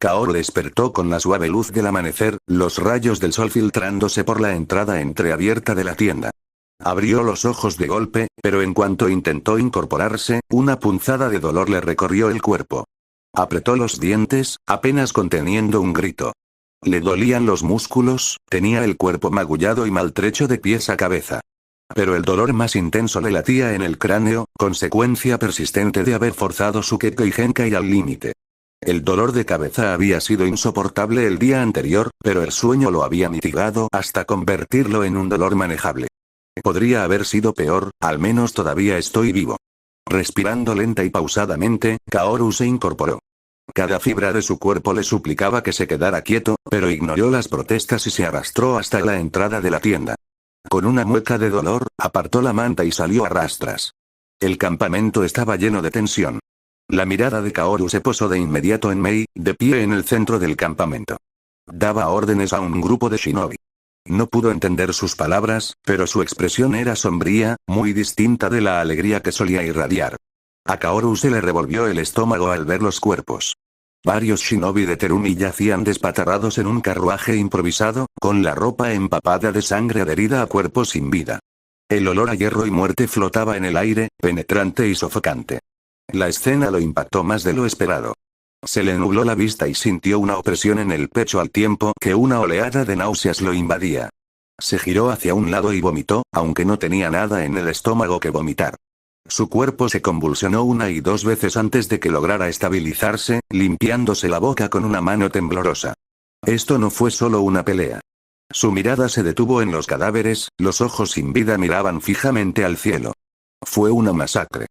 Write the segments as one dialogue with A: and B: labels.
A: Kaoru despertó con la suave luz del amanecer, los rayos del sol filtrándose por la entrada entreabierta de la tienda. Abrió los ojos de golpe, pero en cuanto intentó incorporarse, una punzada de dolor le recorrió el cuerpo. Apretó los dientes, apenas conteniendo un grito. Le dolían los músculos, tenía el cuerpo magullado y maltrecho de pies a cabeza. Pero el dolor más intenso le latía en el cráneo, consecuencia persistente de haber forzado su Kekkei Genkai al límite. El dolor de cabeza había sido insoportable el día anterior, pero el sueño lo había mitigado hasta convertirlo en un dolor manejable. Podría haber sido peor, al menos todavía estoy vivo. Respirando lenta y pausadamente, Kaoru se incorporó. Cada fibra de su cuerpo le suplicaba que se quedara quieto, pero ignoró las protestas y se arrastró hasta la entrada de la tienda. Con una mueca de dolor, apartó la manta y salió a rastras. El campamento estaba lleno de tensión. La mirada de Kaoru se posó de inmediato en Mei, de pie en el centro del campamento. Daba órdenes a un grupo de shinobi. No pudo entender sus palabras, pero su expresión era sombría, muy distinta de la alegría que solía irradiar. A Kaoru se le revolvió el estómago al ver los cuerpos. Varios shinobi de Terumi yacían despatarrados en un carruaje improvisado, con la ropa empapada de sangre adherida a cuerpos sin vida. El olor a hierro y muerte flotaba en el aire, penetrante y sofocante. La escena lo impactó más de lo esperado. Se le nubló la vista y sintió una opresión en el pecho al tiempo que una oleada de náuseas lo invadía. Se giró hacia un lado y vomitó, aunque no tenía nada en el estómago que vomitar. Su cuerpo se convulsionó una y dos veces antes de que lograra estabilizarse, limpiándose la boca con una mano temblorosa. Esto no fue solo una pelea. Su mirada se detuvo en los cadáveres, los ojos sin vida miraban fijamente al cielo. Fue una masacre.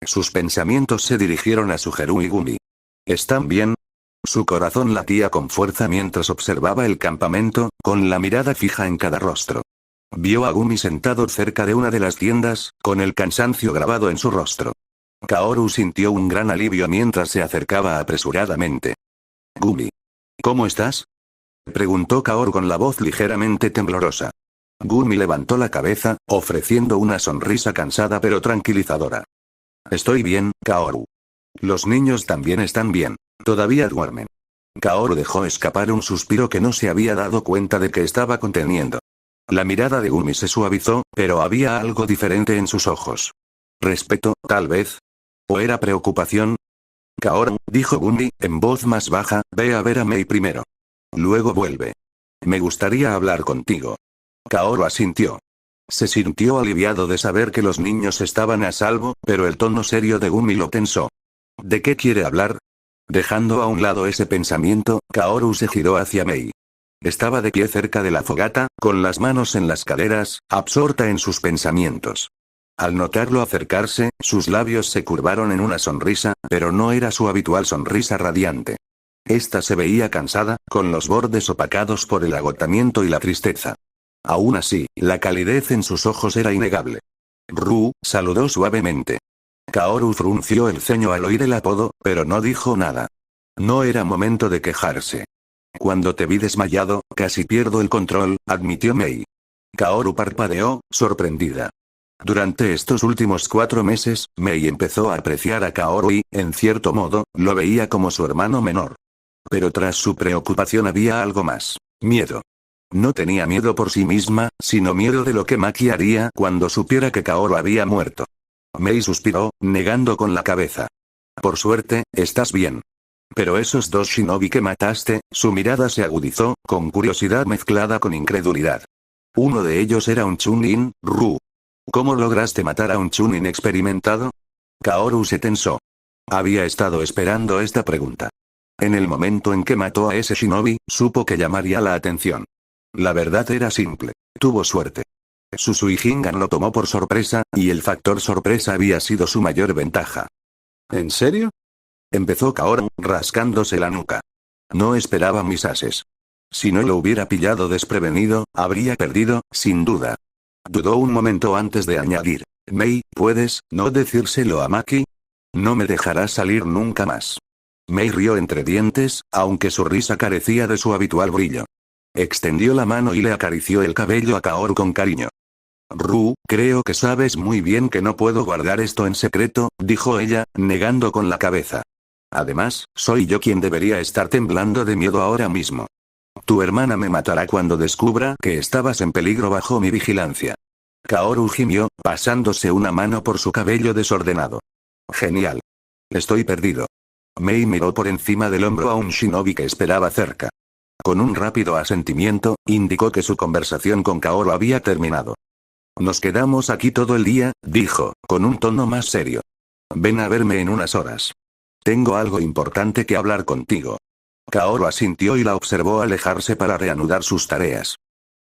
A: Sus pensamientos se dirigieron a Sugeru y Gumi. ¿Están bien? Su corazón latía con fuerza mientras observaba el campamento, con la mirada fija en cada rostro. Vio a Gumi sentado cerca de una de las tiendas, con el cansancio grabado en su rostro. Kaoru sintió un gran alivio mientras se acercaba apresuradamente. «Gumi. ¿Cómo estás?», preguntó Kaoru con la voz ligeramente temblorosa. Gumi levantó la cabeza, ofreciendo una sonrisa cansada pero tranquilizadora. «Estoy bien, Kaoru. Los niños también están bien. Todavía duermen». Kaoru dejó escapar un suspiro que no se había dado cuenta de que estaba conteniendo. La mirada de Gumi se suavizó, pero había algo diferente en sus ojos. ¿Respeto, tal vez? ¿O era preocupación? «Kaoru», dijo Gumi, en voz más baja, «ve a ver a Mei primero. Luego vuelve. Me gustaría hablar contigo». Kaoru asintió. Se sintió aliviado de saber que los niños estaban a salvo, pero el tono serio de Gumi lo tensó. ¿De qué quiere hablar? Dejando a un lado ese pensamiento, Kaoru se giró hacia Mei. Estaba de pie cerca de la fogata, con las manos en las caderas, absorta en sus pensamientos. Al notarlo acercarse, sus labios se curvaron en una sonrisa, pero no era su habitual sonrisa radiante. Esta se veía cansada, con los bordes opacados por el agotamiento y la tristeza. Aún así, la calidez en sus ojos era innegable. «Ru», saludó suavemente. Kaoru frunció el ceño al oír el apodo, pero no dijo nada. No era momento de quejarse. «Cuando te vi desmayado, casi pierdo el control», admitió Mei. Kaoru parpadeó, sorprendida. Durante estos últimos 4 meses, Mei empezó a apreciar a Kaoru y, en cierto modo, lo veía como su hermano menor. Pero tras su preocupación había algo más: miedo. No tenía miedo por sí misma, sino miedo de lo que Maki haría cuando supiera que Kaoru había muerto. Mei suspiró, negando con la cabeza. «Por suerte, estás bien. Pero esos 2 shinobi que mataste», su mirada se agudizó, con curiosidad mezclada con incredulidad. «Uno de ellos era un chunin, Ru. ¿Cómo lograste matar a un chunin experimentado?» Kaoru se tensó. Había estado esperando esta pregunta. En el momento en que mató a ese shinobi, supo que llamaría la atención. La verdad era simple. Tuvo suerte. Su Suihingan lo tomó por sorpresa, y el factor sorpresa había sido su mayor ventaja. «¿En serio?», empezó Kaoru, rascándose la nuca. «No esperaba mis ases. Si no lo hubiera pillado desprevenido, habría perdido, sin duda». Dudó un momento antes de añadir: «Mei, ¿puedes no decírselo a Maki? No me dejarás salir nunca más». Mei rió entre dientes, aunque su risa carecía de su habitual brillo. Extendió la mano y le acarició el cabello a Kaoru con cariño. «Ru, creo que sabes muy bien que no puedo guardar esto en secreto», dijo ella, negando con la cabeza. Además, soy yo quien debería estar temblando de miedo ahora mismo. Tu hermana me matará cuando descubra que estabas en peligro bajo mi vigilancia. Kaoru gimió, pasándose una mano por su cabello desordenado. Genial. Estoy perdido. Mei miró por encima del hombro a un shinobi que esperaba cerca. Con un rápido asentimiento, indicó que su conversación con Kaoru había terminado. Nos quedamos aquí todo el día, dijo, con un tono más serio. Ven a verme en unas horas. Tengo algo importante que hablar contigo. Kaoru asintió y la observó alejarse para reanudar sus tareas.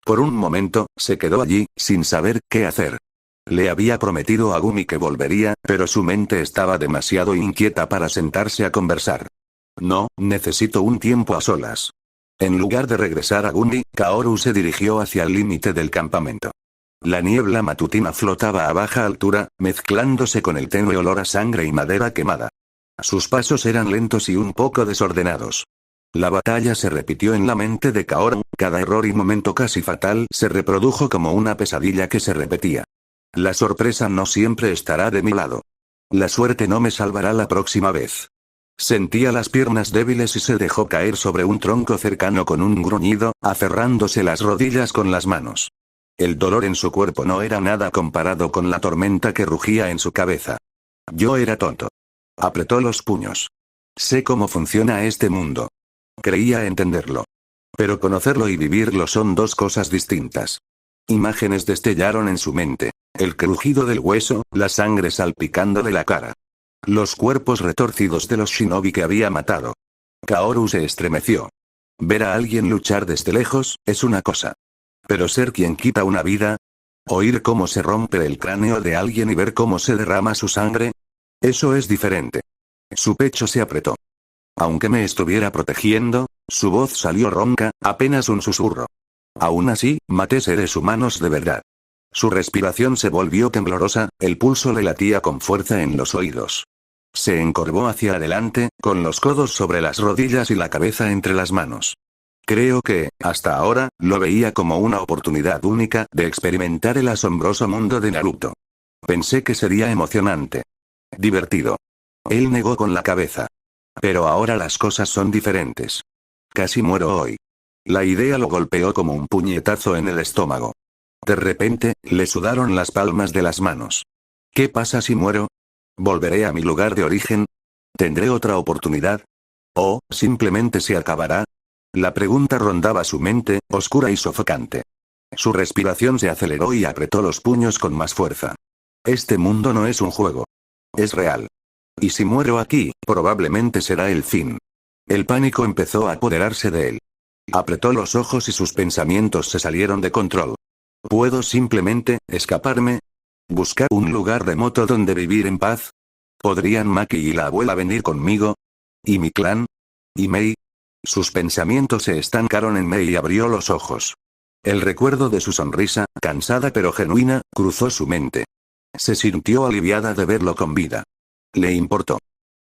A: Por un momento, se quedó allí, sin saber qué hacer. Le había prometido a Gumi que volvería, pero su mente estaba demasiado inquieta para sentarse a conversar. No, necesito un tiempo a solas. En lugar de regresar a Gumi, Kaoru se dirigió hacia el límite del campamento. La niebla matutina flotaba a baja altura, mezclándose con el tenue olor a sangre y madera quemada. Sus pasos eran lentos y un poco desordenados. La batalla se repitió en la mente de Kaoru, cada error y momento casi fatal se reprodujo como una pesadilla que se repetía. La sorpresa no siempre estará de mi lado. La suerte no me salvará la próxima vez. Sentía las piernas débiles y se dejó caer sobre un tronco cercano con un gruñido, aferrándose las rodillas con las manos. El dolor en su cuerpo no era nada comparado con la tormenta que rugía en su cabeza. Yo era tonto. Apretó los puños. Sé cómo funciona este mundo. Creía entenderlo. Pero conocerlo y vivirlo son dos cosas distintas. Imágenes destellaron en su mente. El crujido del hueso, la sangre salpicando de la cara. Los cuerpos retorcidos de los shinobi que había matado. Kaoru se estremeció. Ver a alguien luchar desde lejos, es una cosa. Pero ser quien quita una vida. Oír cómo se rompe el cráneo de alguien y ver cómo se derrama su sangre. Eso es diferente. Su pecho se apretó. Aunque me estuviera protegiendo, su voz salió ronca, apenas un susurro. Aún así, maté seres humanos de verdad. Su respiración se volvió temblorosa, el pulso le latía con fuerza en los oídos. Se encorvó hacia adelante, con los codos sobre las rodillas y la cabeza entre las manos. Creo que, hasta ahora, lo veía como una oportunidad única de experimentar el asombroso mundo de Naruto. Pensé que sería emocionante. Divertido. Él negó con la cabeza. Pero ahora las cosas son diferentes. Casi muero hoy. La idea lo golpeó como un puñetazo en el estómago. De repente, le sudaron las palmas de las manos. ¿Qué pasa si muero? ¿Volveré a mi lugar de origen? ¿Tendré otra oportunidad? ¿O, simplemente se acabará? La pregunta rondaba su mente, oscura y sofocante. Su respiración se aceleró y apretó los puños con más fuerza. Este mundo no es un juego. Es real. Y si muero aquí, probablemente será el fin. El pánico empezó a apoderarse de él. Apretó los ojos y sus pensamientos se salieron de control. ¿Puedo simplemente escaparme? ¿Buscar un lugar remoto donde vivir en paz? ¿Podrían Maki y la abuela venir conmigo? ¿Y mi clan? ¿Y Mei? Sus pensamientos se estancaron en Mei y abrió los ojos. El recuerdo de su sonrisa, cansada pero genuina, cruzó su mente. Se sintió aliviada de verlo con vida. Le importó.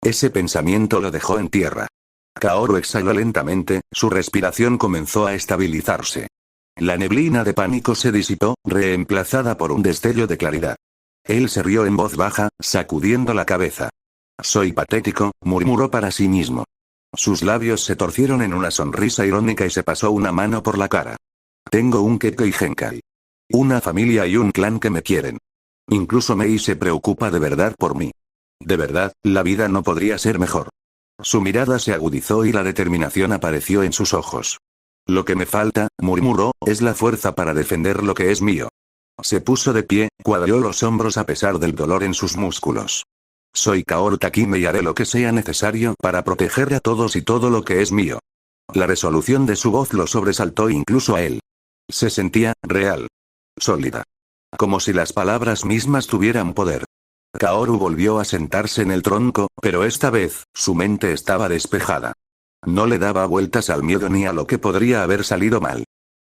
A: Ese pensamiento lo dejó en tierra. Kaoru exhaló lentamente, su respiración comenzó a estabilizarse. La neblina de pánico se disipó, reemplazada por un destello de claridad. Él se rió en voz baja, sacudiendo la cabeza. Soy patético, murmuró para sí mismo. Sus labios se torcieron en una sonrisa irónica y se pasó una mano por la cara. Tengo un Kekkei Genkai. Una familia y un clan que me quieren. Incluso Mei se preocupa de verdad por mí. De verdad, la vida no podría ser mejor. Su mirada se agudizó y la determinación apareció en sus ojos. Lo que me falta, murmuró, es la fuerza para defender lo que es mío. Se puso de pie, cuadró los hombros a pesar del dolor en sus músculos. Soy Kaoru Takime y haré lo que sea necesario para proteger a todos y todo lo que es mío. La resolución de su voz lo sobresaltó incluso a él. Se sentía real. Sólida. Como si las palabras mismas tuvieran poder. Kaoru volvió a sentarse en el tronco, pero esta vez, su mente estaba despejada. No le daba vueltas al miedo ni a lo que podría haber salido mal.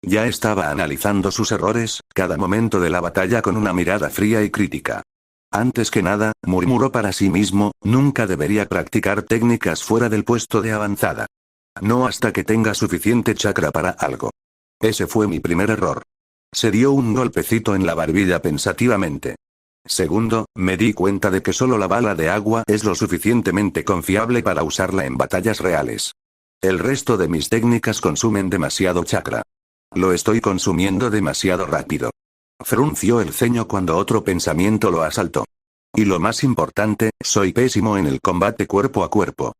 A: Ya estaba analizando sus errores, cada momento de la batalla con una mirada fría y crítica. Antes que nada, murmuró para sí mismo, nunca debería practicar técnicas fuera del puesto de avanzada. No hasta que tenga suficiente chakra para algo. Ese fue mi primer error. Se dio un golpecito en la barbilla pensativamente. Segundo, me di cuenta de que solo la bala de agua es lo suficientemente confiable para usarla en batallas reales. El resto de mis técnicas consumen demasiado chakra. Lo estoy consumiendo demasiado rápido. Frunció el ceño cuando otro pensamiento lo asaltó. Y lo más importante, soy pésimo en el combate cuerpo a cuerpo.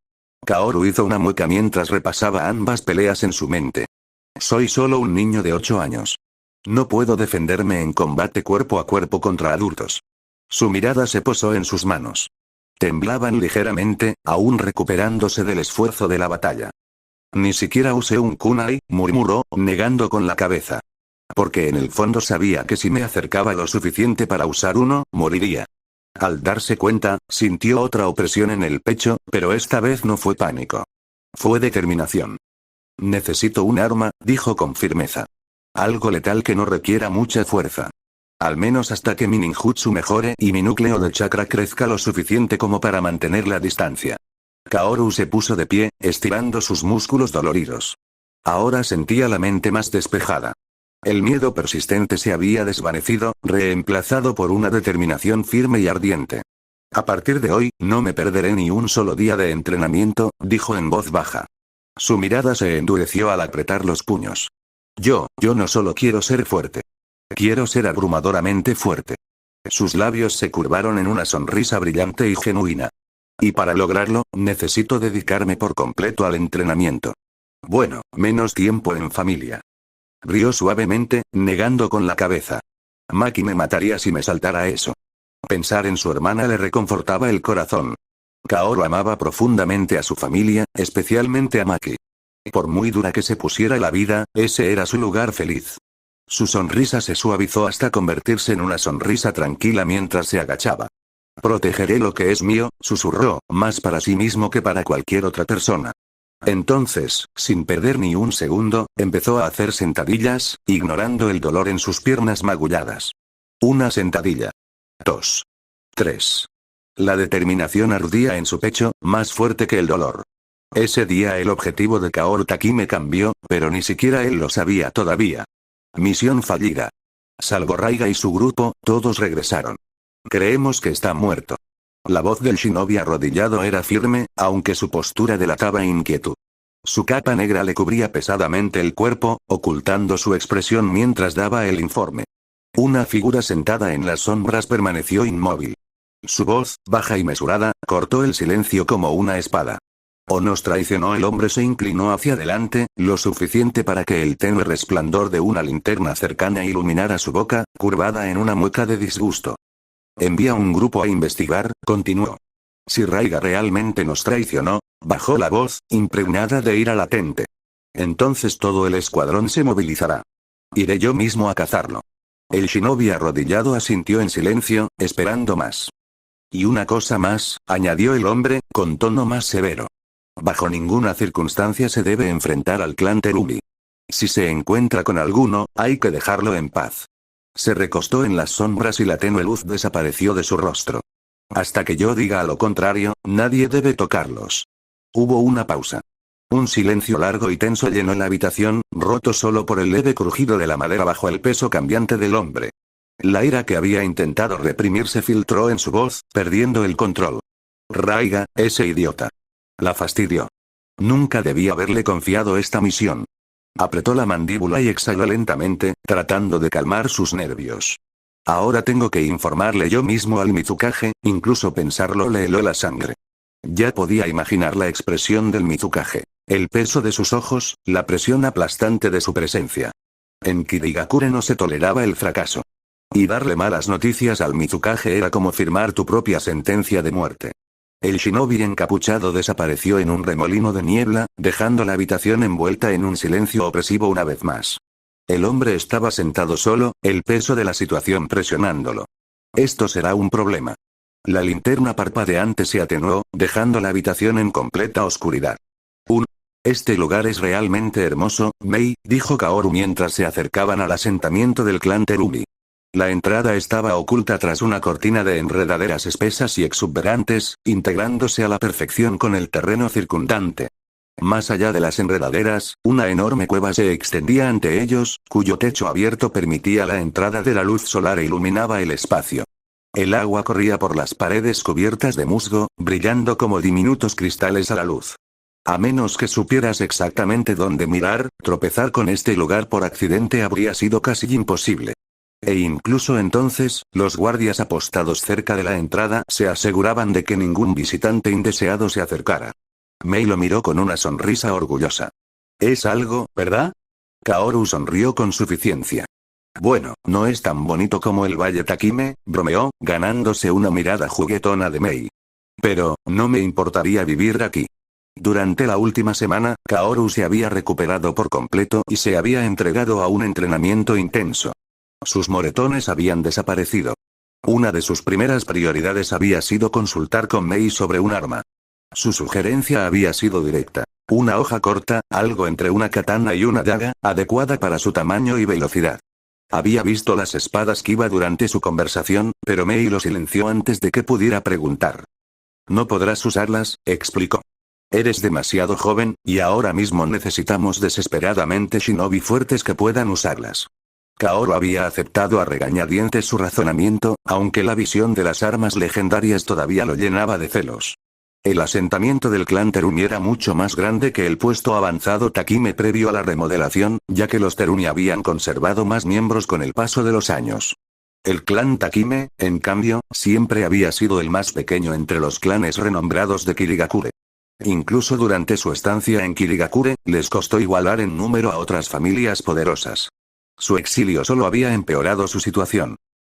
A: Kaoru hizo una mueca mientras repasaba ambas peleas en su mente. Soy solo un niño de 8 años. No puedo defenderme en combate cuerpo a cuerpo contra adultos. Su mirada se posó en sus manos. Temblaban ligeramente, aún recuperándose del esfuerzo de la batalla. Ni siquiera usé un kunai, murmuró, negando con la cabeza. Porque en el fondo sabía que si me acercaba lo suficiente para usar uno, moriría. Al darse cuenta, sintió otra opresión en el pecho, pero esta vez no fue pánico. Fue determinación. Necesito un arma, dijo con firmeza. Algo letal que no requiera mucha fuerza. Al menos hasta que mi ninjutsu mejore y mi núcleo de chakra crezca lo suficiente como para mantener la distancia. Kaoru se puso de pie, estirando sus músculos doloridos. Ahora sentía la mente más despejada. El miedo persistente se había desvanecido, reemplazado por una determinación firme y ardiente. A partir de hoy, no me perderé ni un solo día de entrenamiento, dijo en voz baja. Su mirada se endureció al apretar los puños. Yo no solo quiero ser fuerte. Quiero ser abrumadoramente fuerte. Sus labios se curvaron en una sonrisa brillante y genuina. Y para lograrlo, necesito dedicarme por completo al entrenamiento. Bueno, menos tiempo en familia. Rió suavemente, negando con la cabeza. Maki me mataría si me saltara eso. Pensar en su hermana le reconfortaba el corazón. Kaoru amaba profundamente a su familia, especialmente a Maki. Por muy dura que se pusiera la vida, ese era su lugar feliz. Su sonrisa se suavizó hasta convertirse en una sonrisa tranquila mientras se agachaba. Protegeré lo que es mío, susurró, más para sí mismo que para cualquier otra persona. Entonces, sin perder ni un segundo, empezó a hacer sentadillas, ignorando el dolor en sus piernas magulladas. Una sentadilla. 2. 3. La determinación ardía en su pecho, más fuerte que el dolor. Ese día el objetivo de Kaoru Takime cambió, pero ni siquiera él lo sabía todavía. Misión fallida. Salvo Raiga y su grupo, todos regresaron. Creemos que está muerto. La voz del shinobi arrodillado era firme, aunque su postura delataba inquietud. Su capa negra le cubría pesadamente el cuerpo, ocultando su expresión mientras daba el informe. Una figura sentada en las sombras permaneció inmóvil. Su voz, baja y mesurada, cortó el silencio como una espada. O nos traicionó. El hombre se inclinó hacia adelante, lo suficiente para que el tenue resplandor de una linterna cercana iluminara su boca, curvada en una mueca de disgusto. Envía un grupo a investigar, continuó. Si Raiga realmente nos traicionó, bajó la voz, impregnada de ira latente. Entonces todo el escuadrón se movilizará. Iré yo mismo a cazarlo. El shinobi arrodillado asintió en silencio, esperando más. Y una cosa más, añadió el hombre, con tono más severo. Bajo ninguna circunstancia se debe enfrentar al clan Terumi. Si se encuentra con alguno, hay que dejarlo en paz. Se recostó en las sombras y la tenue luz desapareció de su rostro. Hasta que yo diga lo contrario, nadie debe tocarlos. Hubo una pausa. Un silencio largo y tenso llenó la habitación, roto solo por el leve crujido de la madera bajo el peso cambiante del hombre. La ira que había intentado reprimir se filtró en su voz, perdiendo el control. Raiga, ese idiota. La fastidió. Nunca debía haberle confiado esta misión. Apretó la mandíbula y exhaló lentamente, tratando de calmar sus nervios. Ahora tengo que informarle yo mismo al Mizukage, incluso pensarlo le heló la sangre. Ya podía imaginar la expresión del Mizukage. El peso de sus ojos, la presión aplastante de su presencia. En Kirigakure no se toleraba el fracaso. Y darle malas noticias al Mizukage era como firmar tu propia sentencia de muerte. El shinobi encapuchado desapareció en un remolino de niebla, dejando la habitación envuelta en un silencio opresivo una vez más. El hombre estaba sentado solo, el peso de la situación presionándolo. Esto será un problema. La linterna parpadeante se atenuó, dejando la habitación en completa oscuridad. Este lugar es realmente hermoso, Mei, dijo Kaoru mientras se acercaban al asentamiento del clan Terumi. La entrada estaba oculta tras una cortina de enredaderas espesas y exuberantes, integrándose a la perfección con el terreno circundante. Más allá de las enredaderas, una enorme cueva se extendía ante ellos, cuyo techo abierto permitía la entrada de la luz solar e iluminaba el espacio. El agua corría por las paredes cubiertas de musgo, brillando como diminutos cristales a la luz. A menos que supieras exactamente dónde mirar, tropezar con este lugar por accidente habría sido casi imposible. E incluso entonces, los guardias apostados cerca de la entrada se aseguraban de que ningún visitante indeseado se acercara. Mei lo miró con una sonrisa orgullosa. «Es algo, ¿verdad?» Kaoru sonrió con suficiencia. «Bueno, no es tan bonito como el Valle Takime», bromeó, ganándose una mirada juguetona de Mei. «Pero, no me importaría vivir aquí». Durante la última semana, Kaoru se había recuperado por completo y se había entregado a un entrenamiento intenso. Sus moretones habían desaparecido. Una de sus primeras prioridades había sido consultar con Mei sobre un arma. Su sugerencia había sido directa. Una hoja corta, algo entre una katana y una daga, adecuada para su tamaño y velocidad. Había visto las espadas Kiba durante su conversación, pero Mei lo silenció antes de que pudiera preguntar. «No podrás usarlas», explicó. «Eres demasiado joven, y ahora mismo necesitamos desesperadamente shinobi fuertes que puedan usarlas». Kaoru había aceptado a regañadientes su razonamiento, aunque la visión de las armas legendarias todavía lo llenaba de celos. El asentamiento del clan Teruni era mucho más grande que el puesto avanzado Takime previo a la remodelación, ya que los Teruni habían conservado más miembros con el paso de los años. El clan Takime, en cambio, siempre había sido el más pequeño entre los clanes renombrados de Kirigakure. Incluso durante su estancia en Kirigakure, les costó igualar en número a otras familias poderosas. Su exilio solo había empeorado su situación.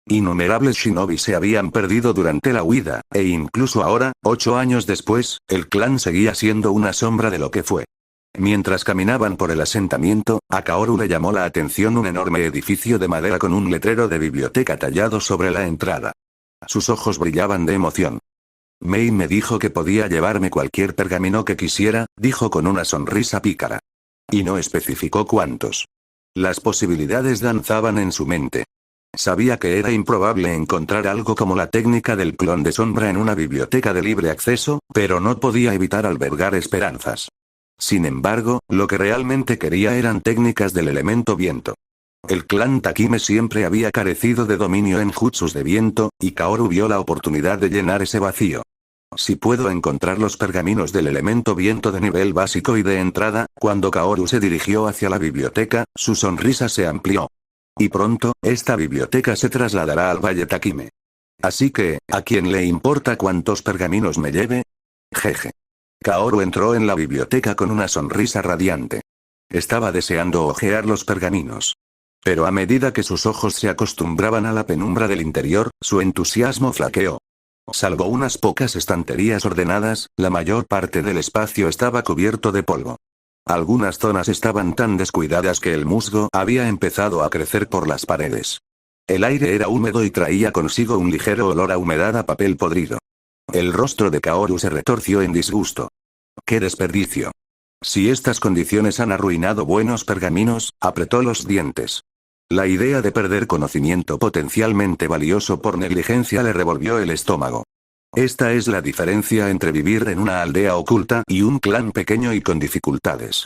A: Innumerables shinobi se habían perdido durante la huida, e incluso ahora, 8 años después, el clan seguía siendo una sombra de lo que fue. Mientras caminaban por el asentamiento, a Kaoru le llamó la atención un enorme edificio de madera con un letrero de biblioteca tallado sobre la entrada. Sus ojos brillaban de emoción. Mei me dijo que podía llevarme cualquier pergamino que quisiera, dijo con una sonrisa pícara. Y no especificó cuántos. Las posibilidades danzaban en su mente. Sabía que era improbable encontrar algo como la técnica del clon de sombra en una biblioteca de libre acceso, pero no podía evitar albergar esperanzas. Sin embargo, lo que realmente quería eran técnicas del elemento viento. El clan Takime siempre había carecido de dominio en jutsus de viento, y Kaoru vio la oportunidad de llenar ese vacío. Si puedo encontrar los pergaminos del elemento viento de nivel básico y de entrada, cuando Kaoru se dirigió hacia la biblioteca, su sonrisa se amplió. Y pronto, esta biblioteca se trasladará al Valle Takime. Así que, ¿a quién le importa cuántos pergaminos me lleve? Jeje. Kaoru entró en la biblioteca con una sonrisa radiante. Estaba deseando hojear los pergaminos. Pero a medida que sus ojos se acostumbraban a la penumbra del interior, su entusiasmo flaqueó. Salvo unas pocas estanterías ordenadas, la mayor parte del espacio estaba cubierto de polvo. Algunas zonas estaban tan descuidadas que el musgo había empezado a crecer por las paredes. El aire era húmedo y traía consigo un ligero olor a humedad a papel podrido. El rostro de Kaoru se retorció en disgusto. ¡Qué desperdicio! Si estas condiciones han arruinado buenos pergaminos, apretó los dientes. La idea de perder conocimiento potencialmente valioso por negligencia le revolvió el estómago. Esta es la diferencia entre vivir en una aldea oculta y un clan pequeño y con dificultades.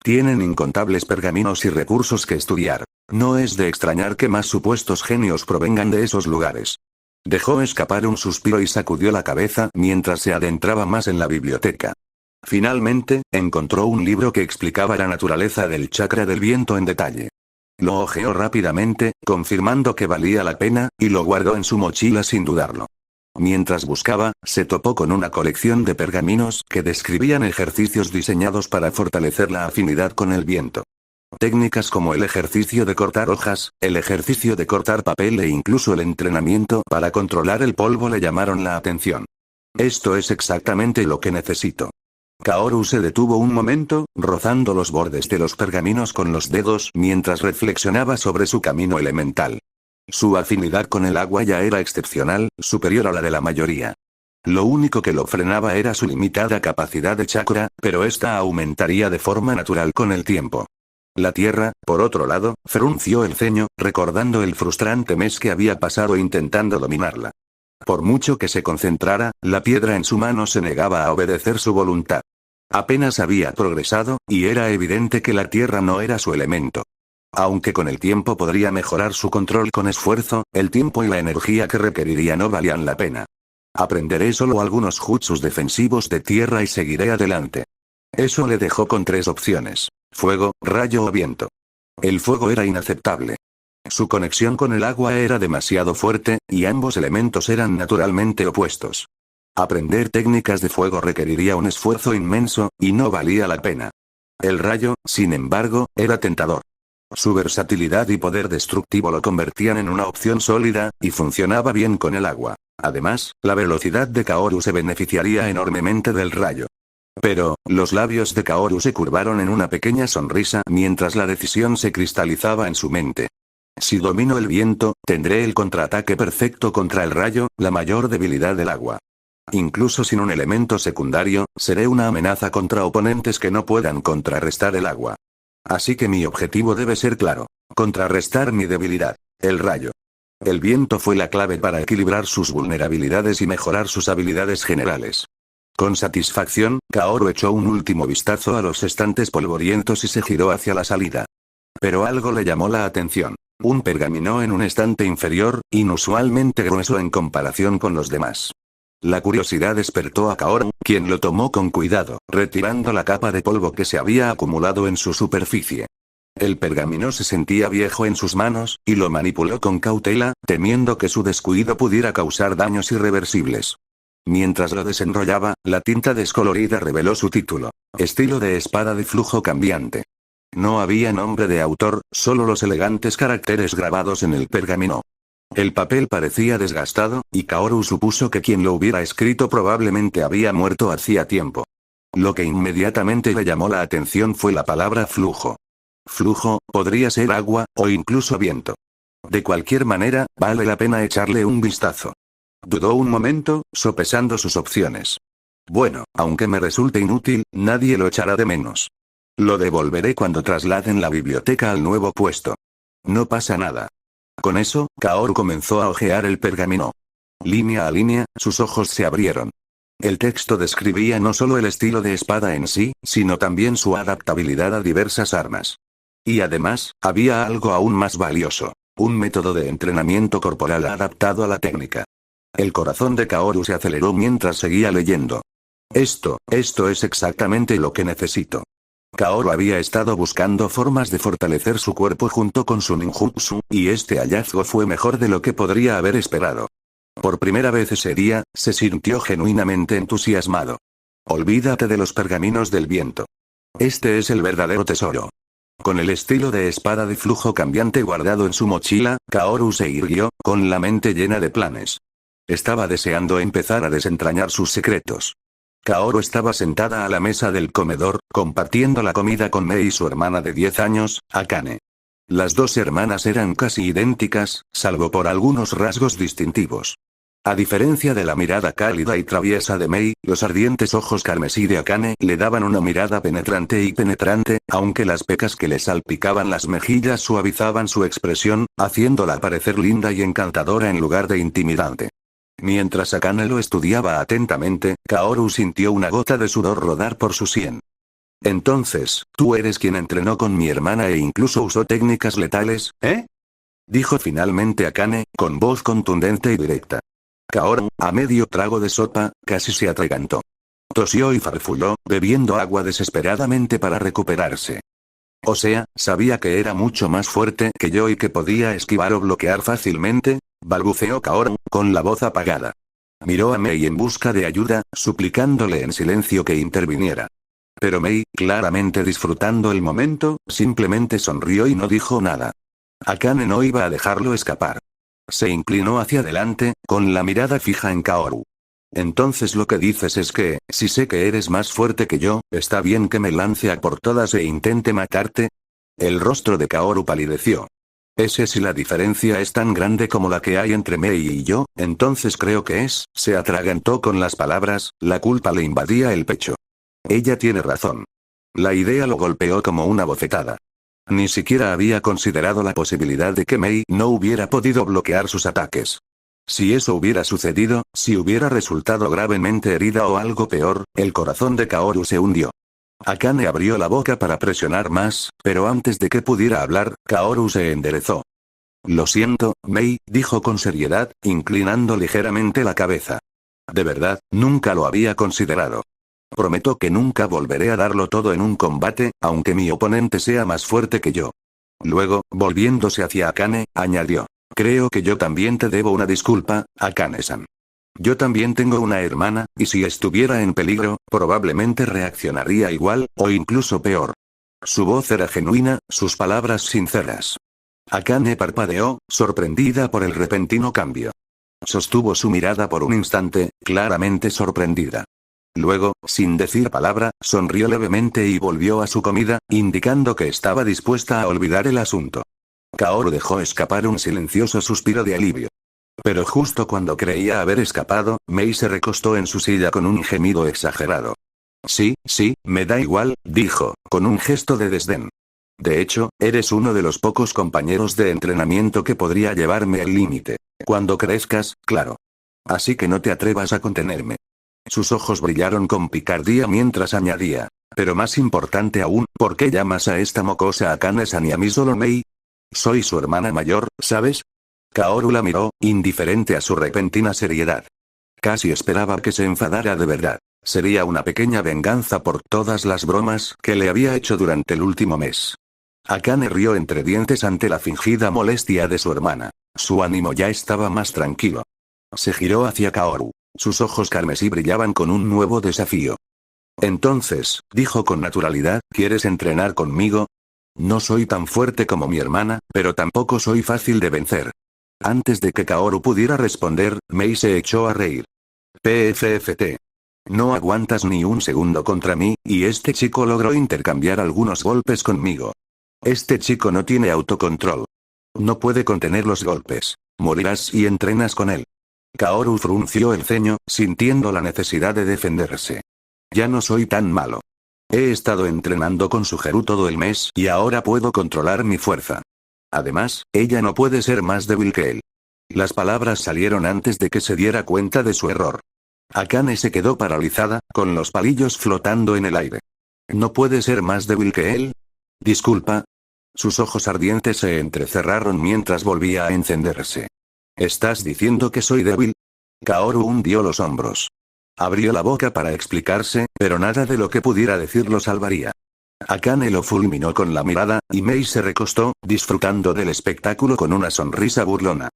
A: Tienen incontables pergaminos y recursos que estudiar. No es de extrañar que más supuestos genios provengan de esos lugares. Dejó escapar un suspiro y sacudió la cabeza mientras se adentraba más en la biblioteca. Finalmente, encontró un libro que explicaba la naturaleza del chakra del viento en detalle. Lo hojeó rápidamente, confirmando que valía la pena, y lo guardó en su mochila sin dudarlo. Mientras buscaba, se topó con una colección de pergaminos que describían ejercicios diseñados para fortalecer la afinidad con el viento. Técnicas como el ejercicio de cortar hojas, el ejercicio de cortar papel e incluso el entrenamiento para controlar el polvo le llamaron la atención. Esto es exactamente lo que necesito. Kaoru se detuvo un momento, rozando los bordes de los pergaminos con los dedos mientras reflexionaba sobre su camino elemental. Su afinidad con el agua ya era excepcional, superior a la de la mayoría. Lo único que lo frenaba era su limitada capacidad de chakra, pero esta aumentaría de forma natural con el tiempo. La tierra, por otro lado, frunció el ceño, recordando el frustrante mes que había pasado intentando dominarla. Por mucho que se concentrara, la piedra en su mano se negaba a obedecer su voluntad. Apenas había progresado, y era evidente que la tierra no era su elemento. Aunque con el tiempo podría mejorar su control con esfuerzo, el tiempo y la energía que requeriría no valían la pena. Aprenderé solo algunos jutsus defensivos de tierra y seguiré adelante. Eso le dejó con 3 opciones: fuego, rayo o viento. El fuego era inaceptable. Su conexión con el agua era demasiado fuerte, y ambos elementos eran naturalmente opuestos. Aprender técnicas de fuego requeriría un esfuerzo inmenso, y no valía la pena. El rayo, sin embargo, era tentador. Su versatilidad y poder destructivo lo convertían en una opción sólida, y funcionaba bien con el agua. Además, la velocidad de Kaoru se beneficiaría enormemente del rayo. Pero, los labios de Kaoru se curvaron en una pequeña sonrisa mientras la decisión se cristalizaba en su mente. Si domino el viento, tendré el contraataque perfecto contra el rayo, la mayor debilidad del agua. Incluso sin un elemento secundario, seré una amenaza contra oponentes que no puedan contrarrestar el agua. Así que mi objetivo debe ser claro: contrarrestar mi debilidad, el rayo. El viento fue la clave para equilibrar sus vulnerabilidades y mejorar sus habilidades generales. Con satisfacción, Kaoru echó un último vistazo a los estantes polvorientos y se giró hacia la salida. Pero algo le llamó la atención. Un pergamino en un estante inferior, inusualmente grueso en comparación con los demás. La curiosidad despertó a Kaoru, quien lo tomó con cuidado, retirando la capa de polvo que se había acumulado en su superficie. El pergamino se sentía viejo en sus manos, y lo manipuló con cautela, temiendo que su descuido pudiera causar daños irreversibles. Mientras lo desenrollaba, la tinta descolorida reveló su título: Estilo de espada de flujo cambiante. No había nombre de autor, solo los elegantes caracteres grabados en el pergamino. El papel parecía desgastado, y Kaoru supuso que quien lo hubiera escrito probablemente había muerto hacía tiempo. Lo que inmediatamente le llamó la atención fue la palabra flujo. Flujo, podría ser agua, o incluso viento. De cualquier manera, vale la pena echarle un vistazo. Dudó un momento, sopesando sus opciones. Bueno, aunque me resulte inútil, nadie lo echará de menos. Lo devolveré cuando trasladen la biblioteca al nuevo puesto. No pasa nada. Con eso, Kaoru comenzó a hojear el pergamino. Línea a línea, sus ojos se abrieron. El texto describía no solo el estilo de espada en sí, sino también su adaptabilidad a diversas armas. Y además, había algo aún más valioso: un método de entrenamiento corporal adaptado a la técnica. El corazón de Kaoru se aceleró mientras seguía leyendo. Esto es exactamente lo que necesito. Kaoru había estado buscando formas de fortalecer su cuerpo junto con su ninjutsu, y este hallazgo fue mejor de lo que podría haber esperado. Por primera vez ese día, se sintió genuinamente entusiasmado. Olvídate de los pergaminos del viento. Este es el verdadero tesoro. Con el estilo de espada de flujo cambiante guardado en su mochila, Kaoru se irguió, con la mente llena de planes. Estaba deseando empezar a desentrañar sus secretos. Kaoru estaba sentada a la mesa del comedor, compartiendo la comida con Mei y su hermana de 10 años, Akane. Las dos hermanas eran casi idénticas, salvo por algunos rasgos distintivos. A diferencia de la mirada cálida y traviesa de Mei, los ardientes ojos carmesí de Akane le daban una mirada penetrante, aunque las pecas que le salpicaban las mejillas suavizaban su expresión, haciéndola parecer linda y encantadora en lugar de intimidante. Mientras Akane lo estudiaba atentamente, Kaoru sintió una gota de sudor rodar por su sien. Entonces, ¿tú eres quien entrenó con mi hermana e incluso usó técnicas letales, eh? Dijo finalmente Akane, con voz contundente y directa. Kaoru, a medio trago de sopa, casi se atragantó. Tosió y farfulló, bebiendo agua desesperadamente para recuperarse. O sea, sabía que era mucho más fuerte que yo y que podía esquivar o bloquear fácilmente, balbuceó Kaoru, con la voz apagada. Miró a Mei en busca de ayuda, suplicándole en silencio que interviniera. Pero Mei, claramente disfrutando el momento, simplemente sonrió y no dijo nada. Akane no iba a dejarlo escapar. Se inclinó hacia adelante, con la mirada fija en Kaoru. Entonces lo que dices es que, si sé que eres más fuerte que yo, ¿está bien que me lance a por todas e intente matarte? El rostro de Kaoru palideció. Si la diferencia es tan grande como la que hay entre Mei y yo, entonces creo que es, se atragantó con las palabras, la culpa le invadía el pecho. Ella tiene razón. La idea lo golpeó como una bofetada. Ni siquiera había considerado la posibilidad de que Mei no hubiera podido bloquear sus ataques. Si eso hubiera sucedido, si hubiera resultado gravemente herida o algo peor, el corazón de Kaoru se hundió. Akane abrió la boca para presionar más, pero antes de que pudiera hablar, Kaoru se enderezó. Lo siento, Mei, dijo con seriedad, inclinando ligeramente la cabeza. De verdad, nunca lo había considerado. Prometo que nunca volveré a darlo todo en un combate, aunque mi oponente sea más fuerte que yo. Luego, volviéndose hacia Akane, añadió. Creo que yo también te debo una disculpa, Akane-san. Yo también tengo una hermana, y si estuviera en peligro, probablemente reaccionaría igual, o incluso peor. Su voz era genuina, sus palabras sinceras. Akane parpadeó, sorprendida por el repentino cambio. Sostuvo su mirada por un instante, claramente sorprendida. Luego, sin decir palabra, sonrió levemente y volvió a su comida, indicando que estaba dispuesta a olvidar el asunto. Kaoru dejó escapar un silencioso suspiro de alivio. Pero justo cuando creía haber escapado, Mei se recostó en su silla con un gemido exagerado. Sí, me da igual, dijo, con un gesto de desdén. De hecho, eres uno de los pocos compañeros de entrenamiento que podría llevarme al límite. Cuando crezcas, claro. Así que no te atrevas a contenerme. Sus ojos brillaron con picardía mientras añadía. Pero más importante aún, ¿por qué llamas a esta mocosa Akane-san y a mí solo Mei? Soy su hermana mayor, ¿sabes? Kaoru la miró, indiferente a su repentina seriedad. Casi esperaba que se enfadara de verdad. Sería una pequeña venganza por todas las bromas que le había hecho durante el último mes. Akane rió entre dientes ante la fingida molestia de su hermana. Su ánimo ya estaba más tranquilo. Se giró hacia Kaoru. Sus ojos carmesí brillaban con un nuevo desafío. Entonces, dijo con naturalidad, ¿quieres entrenar conmigo? No soy tan fuerte como mi hermana, pero tampoco soy fácil de vencer. Antes de que Kaoru pudiera responder, Mei se echó a reír. PFFT. No aguantas ni un segundo contra mí, y este chico logró intercambiar algunos golpes conmigo. Este chico no tiene autocontrol. No puede contener los golpes. Morirás si entrenas con él. Kaoru frunció el ceño, sintiendo la necesidad de defenderse. Ya no soy tan malo. He estado entrenando con Sugeru todo el mes y ahora puedo controlar mi fuerza. Además, ella no puede ser más débil que él. Las palabras salieron antes de que se diera cuenta de su error. Akane se quedó paralizada, con los palillos flotando en el aire. ¿No puede ser más débil que él? Disculpa. Sus ojos ardientes se entrecerraron mientras volvía a encenderse. ¿Estás diciendo que soy débil? Kaoru hundió los hombros. Abrió la boca para explicarse, pero nada de lo que pudiera decir lo salvaría. Akane lo fulminó con la mirada, y Mei se recostó, disfrutando del espectáculo con una sonrisa burlona.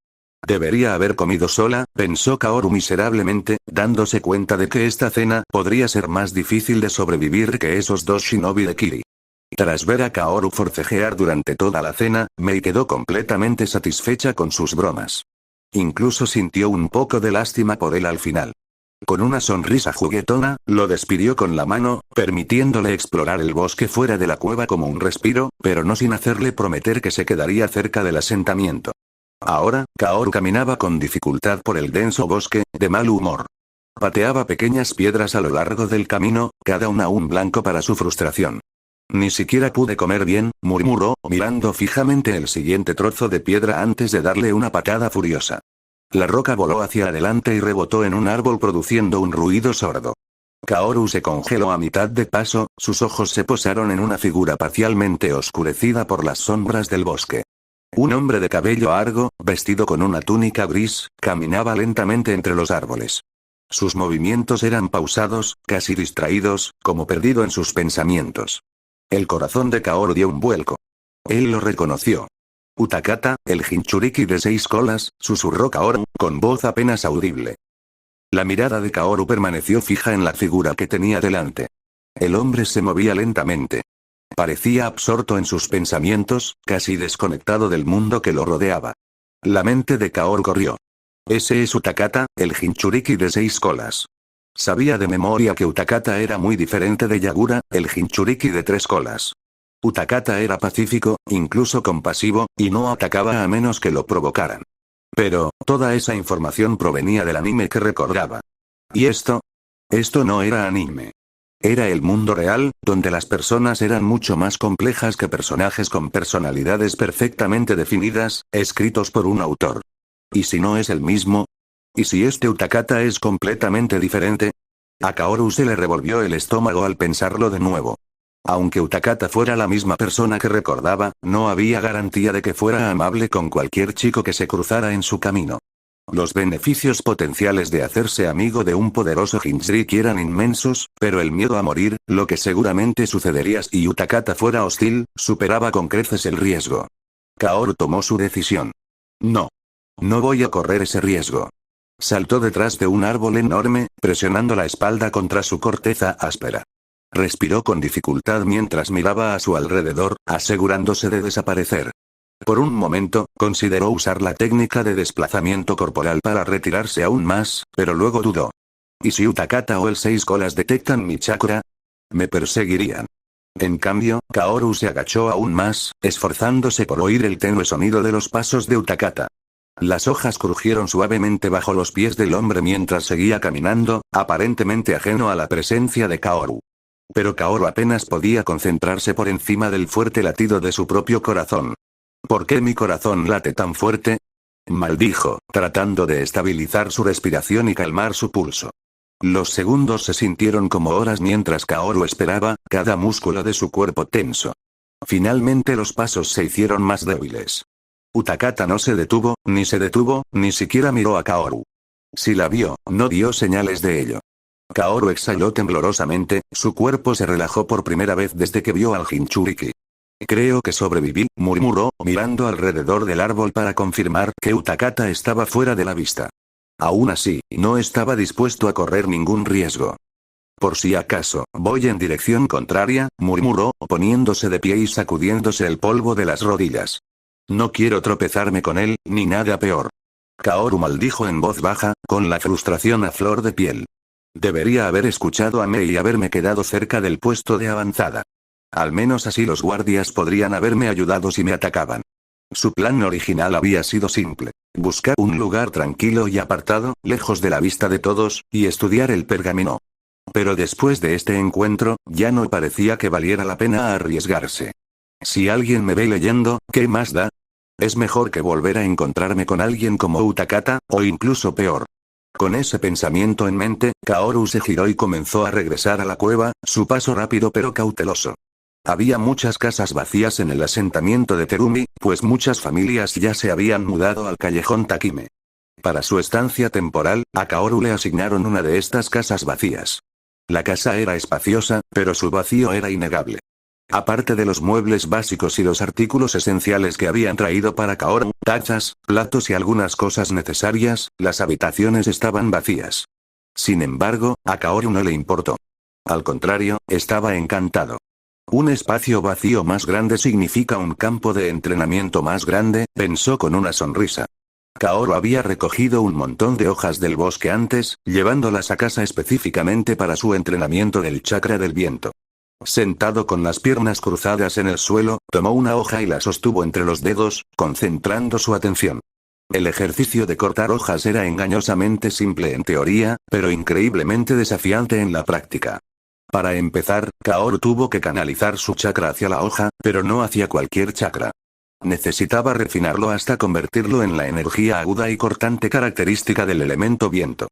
A: Debería haber comido sola, pensó Kaoru miserablemente, dándose cuenta de que esta cena podría ser más difícil de sobrevivir que esos dos shinobi de Kiri. Tras ver a Kaoru forcejear durante toda la cena, Mei quedó completamente satisfecha con sus bromas. Incluso sintió un poco de lástima por él al final. Con una sonrisa juguetona, lo despidió con la mano, permitiéndole explorar el bosque fuera de la cueva como un respiro, pero no sin hacerle prometer que se quedaría cerca del asentamiento. Ahora, Kaoru caminaba con dificultad por el denso bosque, de mal humor. Pateaba pequeñas piedras a lo largo del camino, cada una un blanco para su frustración. Ni siquiera pude comer bien, murmuró, mirando fijamente el siguiente trozo de piedra antes de darle una patada furiosa. La roca voló hacia adelante y rebotó en un árbol produciendo un ruido sordo. Kaoru se congeló a mitad de paso, sus ojos se posaron en una figura parcialmente oscurecida por las sombras del bosque. Un hombre de cabello largo, vestido con una túnica gris, caminaba lentamente entre los árboles. Sus movimientos eran pausados, casi distraídos, como perdido en sus pensamientos. El corazón de Kaoru dio un vuelco. Él lo reconoció. Utakata, el Jinchuriki de 6 colas, susurró Kaoru, con voz apenas audible. La mirada de Kaoru permaneció fija en la figura que tenía delante. El hombre se movía lentamente. Parecía absorto en sus pensamientos, casi desconectado del mundo que lo rodeaba. La mente de Kaoru corrió. Ese es Utakata, el Jinchuriki de 6 colas. Sabía de memoria que Utakata era muy diferente de Yagura, el Jinchuriki de 3 colas. Utakata era pacífico, incluso compasivo, y no atacaba a menos que lo provocaran. Pero, toda esa información provenía del anime que recordaba. ¿Y esto? Esto no era anime. Era el mundo real, donde las personas eran mucho más complejas que personajes con personalidades perfectamente definidas, escritos por un autor. ¿Y si no es el mismo? ¿Y si este Utakata es completamente diferente? A Kaoru se le revolvió el estómago al pensarlo de nuevo. Aunque Utakata fuera la misma persona que recordaba, no había garantía de que fuera amable con cualquier chico que se cruzara en su camino. Los beneficios potenciales de hacerse amigo de un poderoso Jinchuriki eran inmensos, pero el miedo a morir, lo que seguramente sucedería si Utakata fuera hostil, superaba con creces el riesgo. Kaoru tomó su decisión. No. No voy a correr ese riesgo. Saltó detrás de un árbol enorme, presionando la espalda contra su corteza áspera. Respiró con dificultad mientras miraba a su alrededor, asegurándose de desaparecer. Por un momento, consideró usar la técnica de desplazamiento corporal para retirarse aún más, pero luego dudó. ¿Y si Utakata o el Seis Colas detectan mi chakra? Me perseguirían. En cambio, Kaoru se agachó aún más, esforzándose por oír el tenue sonido de los pasos de Utakata. Las hojas crujieron suavemente bajo los pies del hombre mientras seguía caminando, aparentemente ajeno a la presencia de Kaoru. Pero Kaoru apenas podía concentrarse por encima del fuerte latido de su propio corazón. ¿Por qué mi corazón late tan fuerte? Maldijo, tratando de estabilizar su respiración y calmar su pulso. Los segundos se sintieron como horas mientras Kaoru esperaba, cada músculo de su cuerpo tenso. Finalmente los pasos se hicieron más débiles. Utakata no se detuvo, ni siquiera miró a Kaoru. Si la vio, no dio señales de ello. Kaoru exhaló temblorosamente, su cuerpo se relajó por primera vez desde que vio al Jinchuriki. Creo que sobreviví, murmuró, mirando alrededor del árbol para confirmar que Utakata estaba fuera de la vista. Aún así, no estaba dispuesto a correr ningún riesgo. Por si acaso, voy en dirección contraria, murmuró, poniéndose de pie y sacudiéndose el polvo de las rodillas. No quiero tropezarme con él, ni nada peor. Kaoru maldijo en voz baja, con la frustración a flor de piel. Debería haber escuchado a Mei y haberme quedado cerca del puesto de avanzada. Al menos así los guardias podrían haberme ayudado si me atacaban. Su plan original había sido simple. Buscar un lugar tranquilo y apartado, lejos de la vista de todos, y estudiar el pergamino. Pero después de este encuentro, ya no parecía que valiera la pena arriesgarse. Si alguien me ve leyendo, ¿qué más da? Es mejor que volver a encontrarme con alguien como Utakata, o incluso peor. Con ese pensamiento en mente, Kaoru se giró y comenzó a regresar a la cueva, su paso rápido pero cauteloso. Había muchas casas vacías en el asentamiento de Terumi, pues muchas familias ya se habían mudado al callejón Takime. Para su estancia temporal, a Kaoru le asignaron una de estas casas vacías. La casa era espaciosa, pero su vacío era innegable. Aparte de los muebles básicos y los artículos esenciales que habían traído para Kaoru, tachas, platos y algunas cosas necesarias, las habitaciones estaban vacías. Sin embargo, a Kaoru no le importó. Al contrario, estaba encantado. Un espacio vacío más grande significa un campo de entrenamiento más grande, pensó con una sonrisa. Kaoru había recogido un montón de hojas del bosque antes, llevándolas a casa específicamente para su entrenamiento del chakra del viento. Sentado con las piernas cruzadas en el suelo, tomó una hoja y la sostuvo entre los dedos, concentrando su atención. El ejercicio de cortar hojas era engañosamente simple en teoría, pero increíblemente desafiante en la práctica. Para empezar, Kaoru tuvo que canalizar su chakra hacia la hoja, pero no hacia cualquier chakra. Necesitaba refinarlo hasta convertirlo en la energía aguda y cortante característica del elemento viento.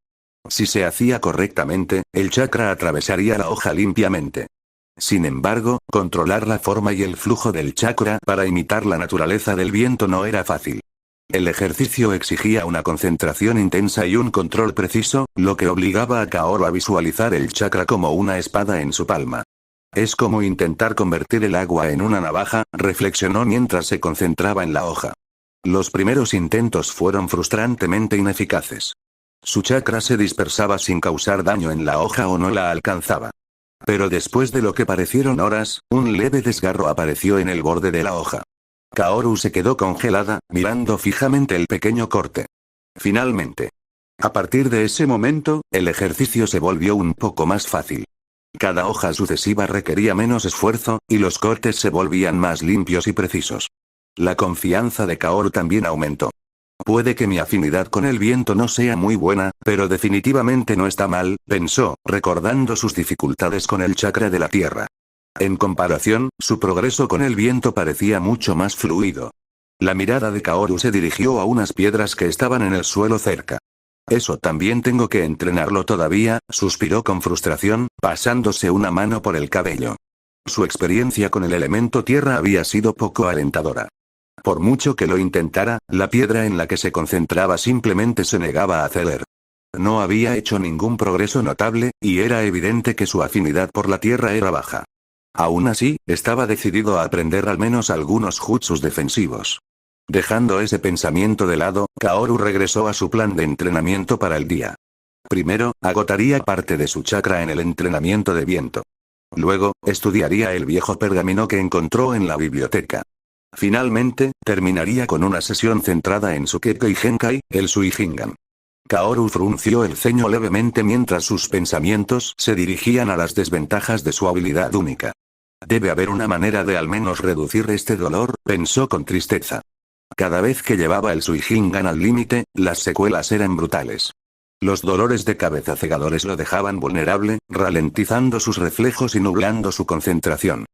A: Si se hacía correctamente, el chakra atravesaría la hoja limpiamente. Sin embargo, controlar la forma y el flujo del chakra para imitar la naturaleza del viento no era fácil. El ejercicio exigía una concentración intensa y un control preciso, lo que obligaba a Kaoru a visualizar el chakra como una espada en su palma. Es como intentar convertir el agua en una navaja, reflexionó mientras se concentraba en la hoja. Los primeros intentos fueron frustrantemente ineficaces. Su chakra se dispersaba sin causar daño en la hoja o no la alcanzaba. Pero después de lo que parecieron horas, un leve desgarro apareció en el borde de la hoja. Kaoru se quedó congelada, mirando fijamente el pequeño corte. Finalmente. A partir de ese momento, el ejercicio se volvió un poco más fácil. Cada hoja sucesiva requería menos esfuerzo, y los cortes se volvían más limpios y precisos. La confianza de Kaoru también aumentó. Puede que mi afinidad con el viento no sea muy buena, pero definitivamente no está mal, pensó, recordando sus dificultades con el chakra de la tierra. En comparación, su progreso con el viento parecía mucho más fluido. La mirada de Kaoru se dirigió a unas piedras que estaban en el suelo cerca. Eso también tengo que entrenarlo todavía, suspiró con frustración, pasándose una mano por el cabello. Su experiencia con el elemento tierra había sido poco alentadora. Por mucho que lo intentara, la piedra en la que se concentraba simplemente se negaba a ceder. No había hecho ningún progreso notable, y era evidente que su afinidad por la tierra era baja. Aún así, estaba decidido a aprender al menos algunos jutsus defensivos. Dejando ese pensamiento de lado, Kaoru regresó a su plan de entrenamiento para el día. Primero, agotaría parte de su chakra en el entrenamiento de viento. Luego, estudiaría el viejo pergamino que encontró en la biblioteca. Finalmente, terminaría con una sesión centrada en su Kekkei Genkai, el Suihingan. Kaoru frunció el ceño levemente mientras sus pensamientos se dirigían a las desventajas de su habilidad única. Debe haber una manera de al menos reducir este dolor, pensó con tristeza. Cada vez que llevaba el Suihingan al límite, las secuelas eran brutales. Los dolores de cabeza cegadores lo dejaban vulnerable, ralentizando sus reflejos y nublando su concentración.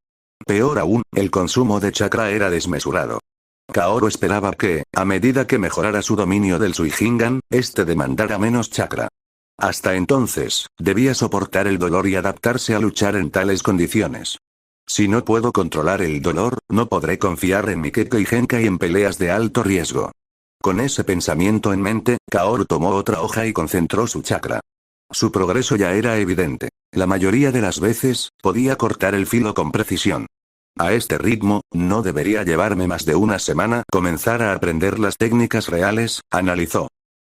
A: Peor aún, el consumo de chakra era desmesurado. Kaoru esperaba que, a medida que mejorara su dominio del Suihingan, este demandara menos chakra. Hasta entonces, debía soportar el dolor y adaptarse a luchar en tales condiciones. Si no puedo controlar el dolor, no podré confiar en mi Kekkei Genkai en peleas de alto riesgo. Con ese pensamiento en mente, Kaoru tomó otra hoja y concentró su chakra. Su progreso ya era evidente. La mayoría de las veces, podía cortar el filo con precisión. A este ritmo, no debería llevarme más de una semana comenzar a aprender las técnicas reales, analizó.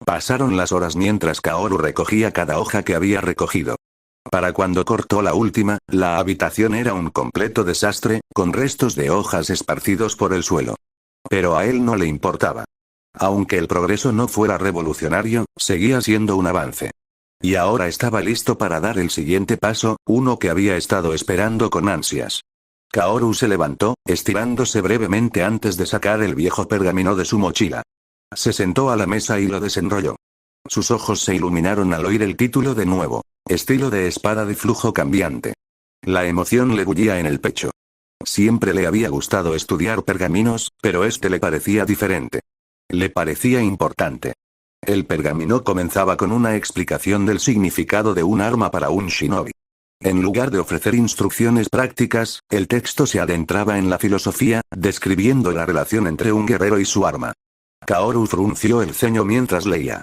A: Pasaron las horas mientras Kaoru recogía cada hoja que había recogido. Para cuando cortó la última, la habitación era un completo desastre, con restos de hojas esparcidos por el suelo. Pero a él no le importaba. Aunque el progreso no fuera revolucionario, seguía siendo un avance. Y ahora estaba listo para dar el siguiente paso, uno que había estado esperando con ansias. Kaoru se levantó, estirándose brevemente antes de sacar el viejo pergamino de su mochila. Se sentó a la mesa y lo desenrolló. Sus ojos se iluminaron al oír el título de nuevo. Estilo de espada de flujo cambiante. La emoción le bullía en el pecho. Siempre le había gustado estudiar pergaminos, pero este le parecía diferente. Le parecía importante. El pergamino comenzaba con una explicación del significado de un arma para un shinobi. En lugar de ofrecer instrucciones prácticas, el texto se adentraba en la filosofía, describiendo la relación entre un guerrero y su arma. Kaoru frunció el ceño mientras leía.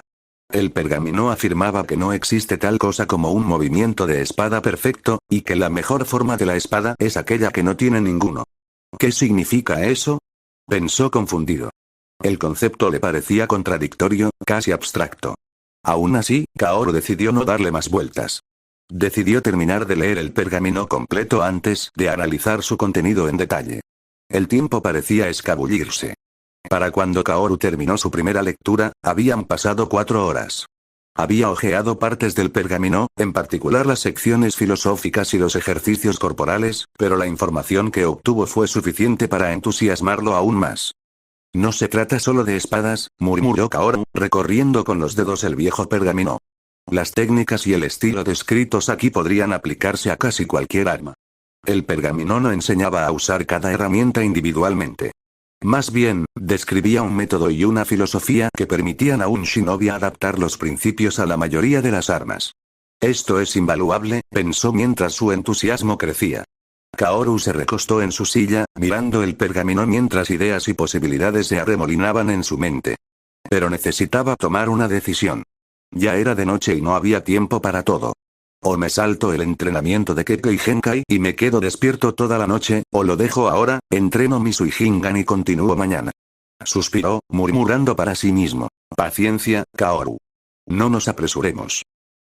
A: El pergamino afirmaba que no existe tal cosa como un movimiento de espada perfecto, y que la mejor forma de la espada es aquella que no tiene ninguno. ¿Qué significa eso? Pensó confundido. El concepto le parecía contradictorio, casi abstracto. Aún así, Kaoru decidió no darle más vueltas. Decidió terminar de leer el pergamino completo antes de analizar su contenido en detalle. El tiempo parecía escabullirse. Para cuando Kaoru terminó su primera lectura, habían pasado 4 horas. Había hojeado partes del pergamino, en particular las secciones filosóficas y los ejercicios corporales, pero la información que obtuvo fue suficiente para entusiasmarlo aún más. No se trata solo de espadas, murmuró Kaoru, recorriendo con los dedos el viejo pergamino. Las técnicas y el estilo descritos aquí podrían aplicarse a casi cualquier arma. El pergamino no enseñaba a usar cada herramienta individualmente. Más bien, describía un método y una filosofía que permitían a un shinobi adaptar los principios a la mayoría de las armas. Esto es invaluable, pensó mientras su entusiasmo crecía. Kaoru se recostó en su silla, mirando el pergamino mientras ideas y posibilidades se arremolinaban en su mente. Pero necesitaba tomar una decisión. Ya era de noche y no había tiempo para todo. O me salto el entrenamiento de Kekkei Genkai y me quedo despierto toda la noche, o lo dejo ahora, entreno mi Suihingan y continúo mañana. Suspiró, murmurando para sí mismo. Paciencia, Kaoru. No nos apresuremos.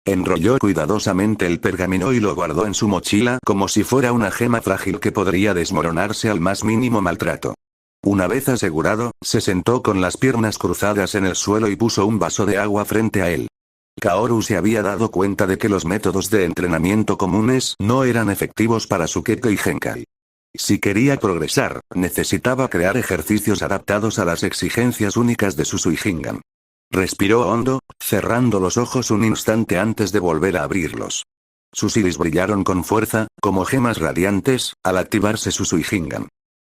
A: Enrolló cuidadosamente el pergamino y lo guardó en su mochila como si fuera una gema frágil que podría desmoronarse al más mínimo maltrato. Una vez asegurado, se sentó con las piernas cruzadas en el suelo y puso un vaso de agua frente a él. Kaoru se había dado cuenta de que los métodos de entrenamiento comunes no eran efectivos para su Kekkei Genkai. Si quería progresar, necesitaba crear ejercicios adaptados a las exigencias únicas de su Suihingan. Respiró hondo, cerrando los ojos un instante antes de volver a abrirlos. Sus iris brillaron con fuerza, como gemas radiantes, al activarse su Suihingan.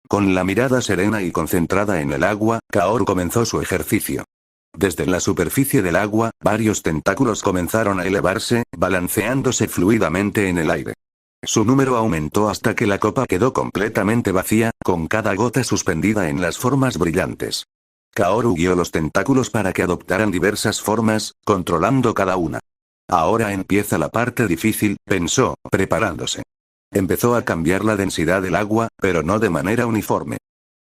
A: Con la mirada serena y concentrada en el agua, Kaoru comenzó su ejercicio. Desde la superficie del agua, varios tentáculos comenzaron a elevarse, balanceándose fluidamente en el aire. Su número aumentó hasta que la copa quedó completamente vacía, con cada gota suspendida en las formas brillantes. Kaoru guió los tentáculos para que adoptaran diversas formas, controlando cada una. Ahora empieza la parte difícil, pensó, preparándose. Empezó a cambiar la densidad del agua, pero no de manera uniforme.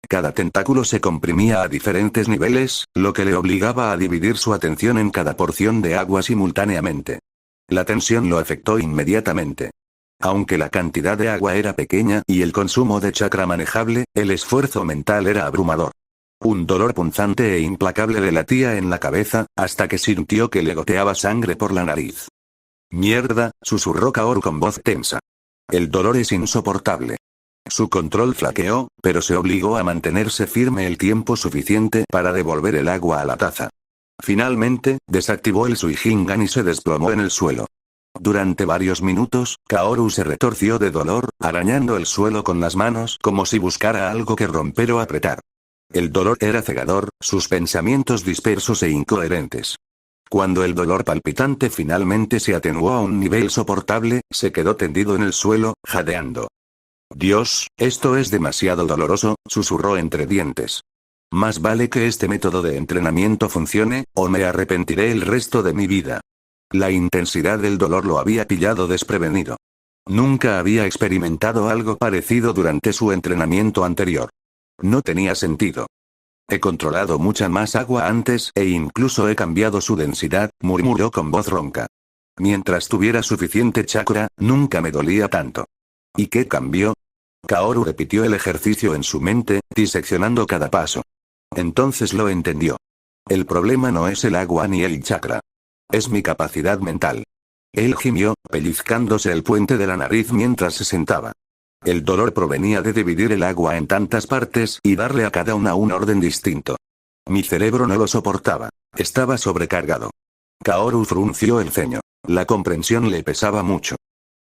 A: Cada tentáculo se comprimía a diferentes niveles, lo que le obligaba a dividir su atención en cada porción de agua simultáneamente. La tensión lo afectó inmediatamente. Aunque la cantidad de agua era pequeña y el consumo de chakra manejable, el esfuerzo mental era abrumador. Un dolor punzante e implacable le latía en la cabeza, hasta que sintió que le goteaba sangre por la nariz. «Mierda», susurró Kaoru con voz tensa. «El dolor es insoportable». Su control flaqueó, pero se obligó a mantenerse firme el tiempo suficiente para devolver el agua a la taza. Finalmente, desactivó el Suigingan y se desplomó en el suelo. Durante varios minutos, Kaoru se retorció de dolor, arañando el suelo con las manos como si buscara algo que romper o apretar. El dolor era cegador, sus pensamientos dispersos e incoherentes. Cuando el dolor palpitante finalmente se atenuó a un nivel soportable, se quedó tendido en el suelo, jadeando. «Dios, esto es demasiado doloroso», susurró entre dientes. «Más vale que este método de entrenamiento funcione, o me arrepentiré el resto de mi vida». La intensidad del dolor lo había pillado desprevenido. Nunca había experimentado algo parecido durante su entrenamiento anterior. No tenía sentido. «He controlado mucha más agua antes e incluso he cambiado su densidad», murmuró con voz ronca. «Mientras tuviera suficiente chakra, nunca me dolía tanto». «¿Y qué cambió?». Kaoru repitió el ejercicio en su mente, diseccionando cada paso. Entonces lo entendió. El problema no es el agua ni el chakra. Es mi capacidad mental. Él gimió, pellizcándose el puente de la nariz mientras se sentaba. El dolor provenía de dividir el agua en tantas partes y darle a cada una un orden distinto. Mi cerebro no lo soportaba. Estaba sobrecargado. Kaoru frunció el ceño. La comprensión le pesaba mucho.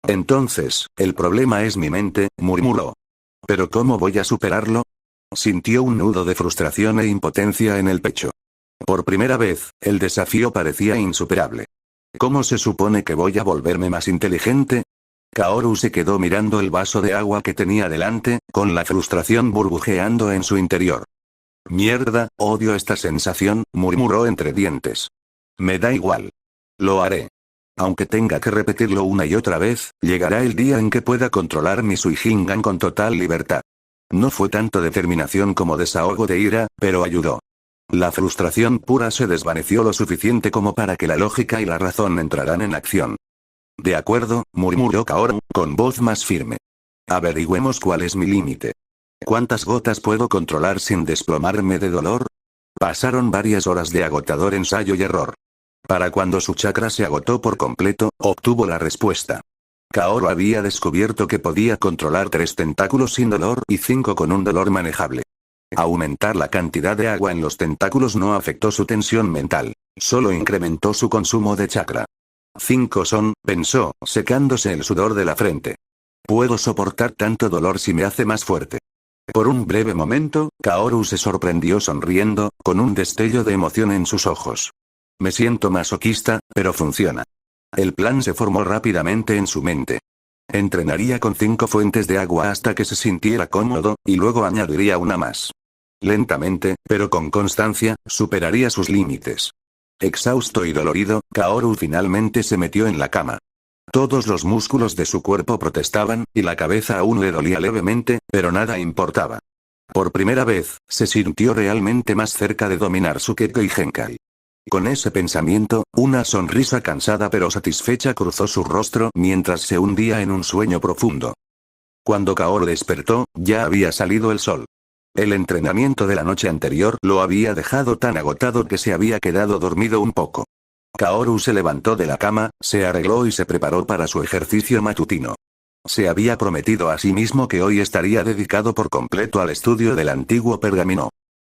A: «Entonces, el problema es mi mente», murmuró. «¿Pero cómo voy a superarlo?». Sintió un nudo de frustración e impotencia en el pecho. Por primera vez, el desafío parecía insuperable. ¿Cómo se supone que voy a volverme más inteligente? Kaoru se quedó mirando el vaso de agua que tenía delante, con la frustración burbujeando en su interior. «Mierda, odio esta sensación», murmuró entre dientes. «Me da igual. Lo haré. Aunque tenga que repetirlo una y otra vez, llegará el día en que pueda controlar mi Suigingan con total libertad». No fue tanto determinación como desahogo de ira, pero ayudó. La frustración pura se desvaneció lo suficiente como para que la lógica y la razón entraran en acción. «De acuerdo», murmuró Kaoru, con voz más firme. «Averigüemos cuál es mi límite. ¿Cuántas gotas puedo controlar sin desplomarme de dolor?». Pasaron varias horas de agotador ensayo y error. Para cuando su chakra se agotó por completo, obtuvo la respuesta. Kaoru había descubierto que podía controlar 3 tentáculos sin dolor y 5 con un dolor manejable. Aumentar la cantidad de agua en los tentáculos no afectó su tensión mental, solo incrementó su consumo de chakra. 5 son, pensó, secándose el sudor de la frente. Puedo soportar tanto dolor si me hace más fuerte. Por un breve momento, Kaoru se sorprendió sonriendo, con un destello de emoción en sus ojos. Me siento masoquista, pero funciona. El plan se formó rápidamente en su mente. Entrenaría con 5 fuentes de agua hasta que se sintiera cómodo, y luego añadiría una más. Lentamente, pero con constancia, superaría sus límites. Exhausto y dolorido, Kaoru finalmente se metió en la cama. Todos los músculos de su cuerpo protestaban, y la cabeza aún le dolía levemente, pero nada importaba. Por primera vez, se sintió realmente más cerca de dominar su Kekkei Genkai. Con ese pensamiento, una sonrisa cansada pero satisfecha cruzó su rostro mientras se hundía en un sueño profundo. Cuando Kaoru despertó, ya había salido el sol. El entrenamiento de la noche anterior lo había dejado tan agotado que se había quedado dormido un poco. Kaoru se levantó de la cama, se arregló y se preparó para su ejercicio matutino. Se había prometido a sí mismo que hoy estaría dedicado por completo al estudio del antiguo pergamino.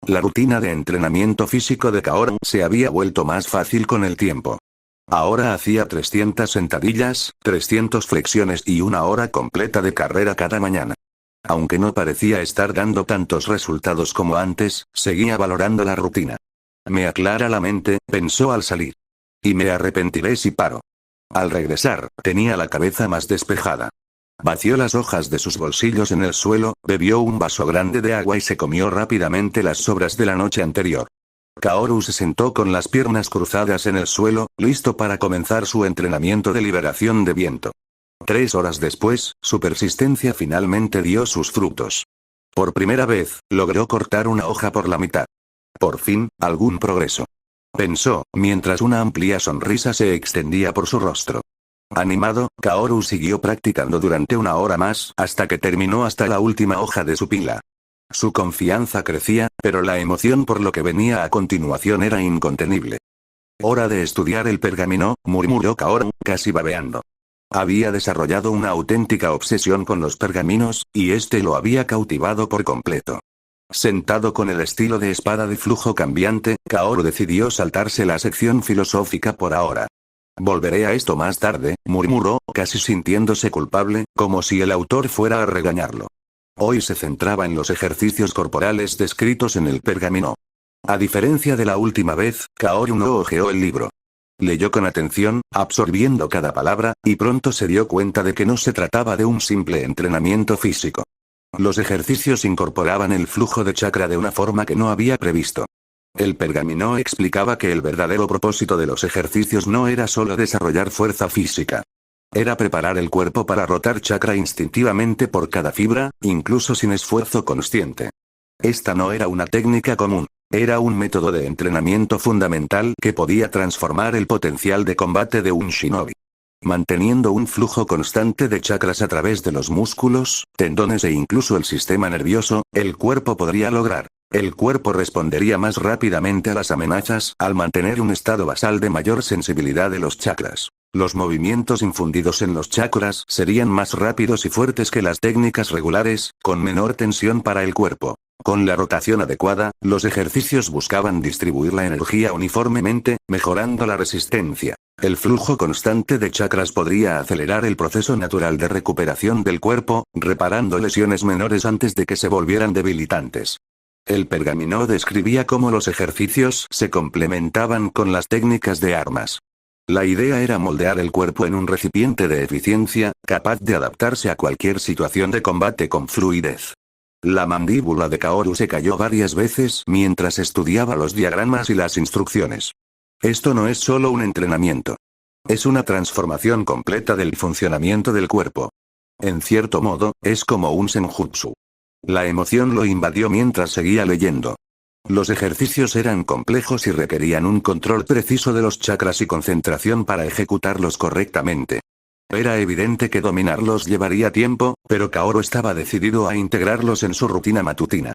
A: La rutina de entrenamiento físico de Kaoru se había vuelto más fácil con el tiempo. Ahora hacía 300 sentadillas, 300 flexiones y 1 hora completa de carrera cada mañana. Aunque no parecía estar dando tantos resultados como antes, seguía valorando la rutina. Me aclara la mente, pensó al salir. Y me arrepentiré si paro. Al regresar, tenía la cabeza más despejada. Vació las hojas de sus bolsillos en el suelo, bebió un vaso grande de agua y se comió rápidamente las sobras de la noche anterior. Kaoru se sentó con las piernas cruzadas en el suelo, listo para comenzar su entrenamiento de liberación de viento. 3 horas después, su persistencia finalmente dio sus frutos. Por primera vez, logró cortar una hoja por la mitad. Por fin, algún progreso. Pensó, mientras una amplia sonrisa se extendía por su rostro. Animado, Kaoru siguió practicando durante 1 hora más, hasta que terminó hasta la última hoja de su pila. Su confianza crecía, pero la emoción por lo que venía a continuación era incontenible. Hora de estudiar el pergamino, murmuró Kaoru, casi babeando. Había desarrollado una auténtica obsesión con los pergaminos, y este lo había cautivado por completo. Sentado con el estilo de espada de flujo cambiante, Kaoru decidió saltarse la sección filosófica por ahora. Volveré a esto más tarde, murmuró, casi sintiéndose culpable, como si el autor fuera a regañarlo. Hoy se centraba en los ejercicios corporales descritos en el pergamino. A diferencia de la última vez, Kaoru no hojeó el libro. Leyó con atención, absorbiendo cada palabra, y pronto se dio cuenta de que no se trataba de un simple entrenamiento físico. Los ejercicios incorporaban el flujo de chakra de una forma que no había previsto. El pergamino explicaba que el verdadero propósito de los ejercicios no era solo desarrollar fuerza física. Era preparar el cuerpo para rotar chakra instintivamente por cada fibra, incluso sin esfuerzo consciente. Esta no era una técnica común. Era un método de entrenamiento fundamental que podía transformar el potencial de combate de un shinobi. Manteniendo un flujo constante de chakras a través de los músculos, tendones e incluso el sistema nervioso, el cuerpo podría lograr. El cuerpo respondería más rápidamente a las amenazas al mantener un estado basal de mayor sensibilidad de los chakras. Los movimientos infundidos en los chakras serían más rápidos y fuertes que las técnicas regulares, con menor tensión para el cuerpo. Con la rotación adecuada, los ejercicios buscaban distribuir la energía uniformemente, mejorando la resistencia. El flujo constante de chakras podría acelerar el proceso natural de recuperación del cuerpo, reparando lesiones menores antes de que se volvieran debilitantes. El pergamino describía cómo los ejercicios se complementaban con las técnicas de armas. La idea era moldear el cuerpo en un recipiente de eficiencia, capaz de adaptarse a cualquier situación de combate con fluidez. La mandíbula de Kaoru se cayó varias veces mientras estudiaba los diagramas y las instrucciones. Esto no es solo un entrenamiento. Es una transformación completa del funcionamiento del cuerpo. En cierto modo, es como un senjutsu. La emoción lo invadió mientras seguía leyendo. Los ejercicios eran complejos y requerían un control preciso de los chakras y concentración para ejecutarlos correctamente. Era evidente que dominarlos llevaría tiempo, pero Kaoru estaba decidido a integrarlos en su rutina matutina.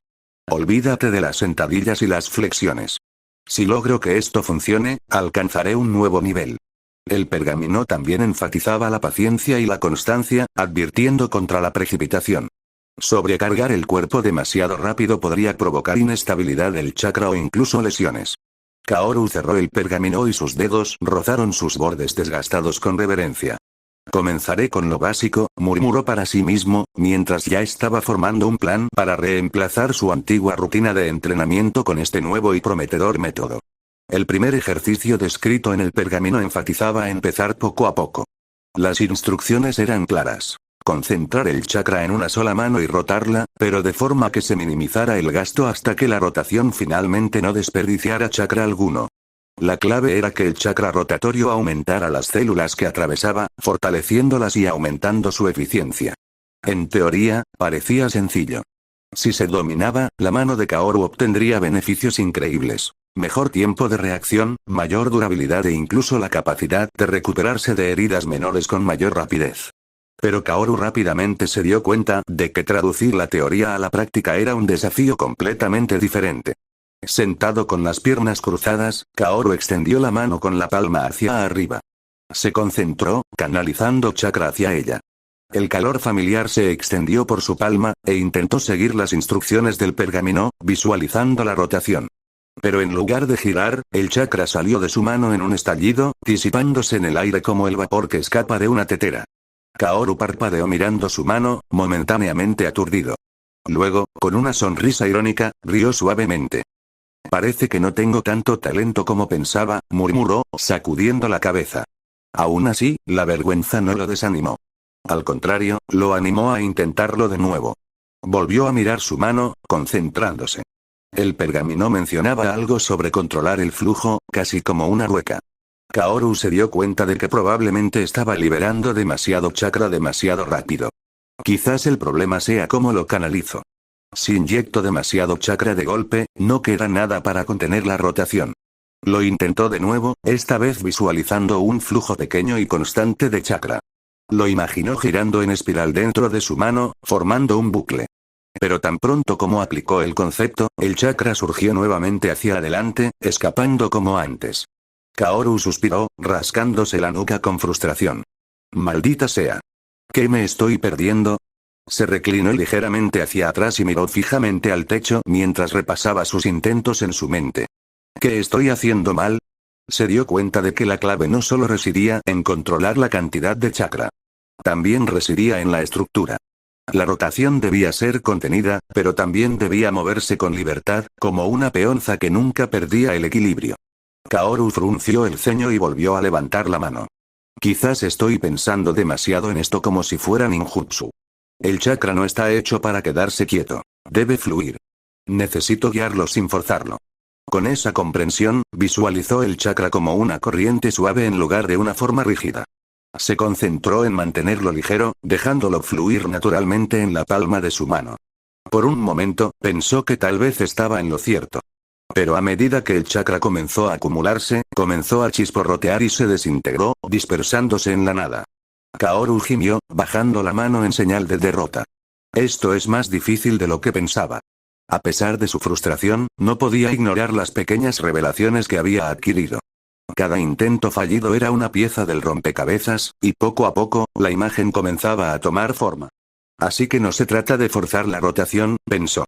A: Olvídate de las sentadillas y las flexiones. Si logro que esto funcione, alcanzaré un nuevo nivel. El pergamino también enfatizaba la paciencia y la constancia, advirtiendo contra la precipitación. Sobrecargar el cuerpo demasiado rápido podría provocar inestabilidad del chakra o incluso lesiones. Kaoru cerró el pergamino y sus dedos rozaron sus bordes desgastados con reverencia. Comenzaré con lo básico, murmuró para sí mismo, mientras ya estaba formando un plan para reemplazar su antigua rutina de entrenamiento con este nuevo y prometedor método. El primer ejercicio descrito en el pergamino enfatizaba empezar poco a poco. Las instrucciones eran claras. Concentrar el chakra en una sola mano y rotarla, pero de forma que se minimizara el gasto hasta que la rotación finalmente no desperdiciara chakra alguno. La clave era que el chakra rotatorio aumentara las células que atravesaba, fortaleciéndolas y aumentando su eficiencia. En teoría, parecía sencillo. Si se dominaba, la mano de Kaoru obtendría beneficios increíbles. Mejor tiempo de reacción, mayor durabilidad e incluso la capacidad de recuperarse de heridas menores con mayor rapidez. Pero Kaoru rápidamente se dio cuenta de que traducir la teoría a la práctica era un desafío completamente diferente. Sentado con las piernas cruzadas, Kaoru extendió la mano con la palma hacia arriba. Se concentró, canalizando chakra hacia ella. El calor familiar se extendió por su palma, e intentó seguir las instrucciones del pergamino, visualizando la rotación. Pero en lugar de girar, el chakra salió de su mano en un estallido, disipándose en el aire como el vapor que escapa de una tetera. Kaoru parpadeó mirando su mano, momentáneamente aturdido. Luego, con una sonrisa irónica, rió suavemente. Parece que no tengo tanto talento como pensaba, murmuró, sacudiendo la cabeza. Aún así, la vergüenza no lo desanimó. Al contrario, lo animó a intentarlo de nuevo. Volvió a mirar su mano, concentrándose. El pergamino mencionaba algo sobre controlar el flujo, casi como una rueca. Kaoru se dio cuenta de que probablemente estaba liberando demasiado chakra demasiado rápido. Quizás el problema sea cómo lo canalizo. Si inyecto demasiado chakra de golpe, no queda nada para contener la rotación. Lo intentó de nuevo, esta vez visualizando un flujo pequeño y constante de chakra. Lo imaginó girando en espiral dentro de su mano, formando un bucle. Pero tan pronto como aplicó el concepto, el chakra surgió nuevamente hacia adelante, escapando como antes. Kaoru suspiró, rascándose la nuca con frustración. Maldita sea. ¿Qué me estoy perdiendo? Se reclinó ligeramente hacia atrás y miró fijamente al techo mientras repasaba sus intentos en su mente. ¿Qué estoy haciendo mal? Se dio cuenta de que la clave no solo residía en controlar la cantidad de chakra. También residía en la estructura. La rotación debía ser contenida, pero también debía moverse con libertad, como una peonza que nunca perdía el equilibrio. Kaoru frunció el ceño y volvió a levantar la mano. Quizás estoy pensando demasiado en esto como si fuera ninjutsu. El chakra no está hecho para quedarse quieto. Debe fluir. Necesito guiarlo sin forzarlo. Con esa comprensión, visualizó el chakra como una corriente suave en lugar de una forma rígida. Se concentró en mantenerlo ligero, dejándolo fluir naturalmente en la palma de su mano. Por un momento, pensó que tal vez estaba en lo cierto. Pero a medida que el chakra comenzó a acumularse, comenzó a chisporrotear y se desintegró, dispersándose en la nada. Kaoru gimió, bajando la mano en señal de derrota. Esto es más difícil de lo que pensaba. A pesar de su frustración, no podía ignorar las pequeñas revelaciones que había adquirido. Cada intento fallido era una pieza del rompecabezas, y poco a poco, la imagen comenzaba a tomar forma. Así que no se trata de forzar la rotación, pensó.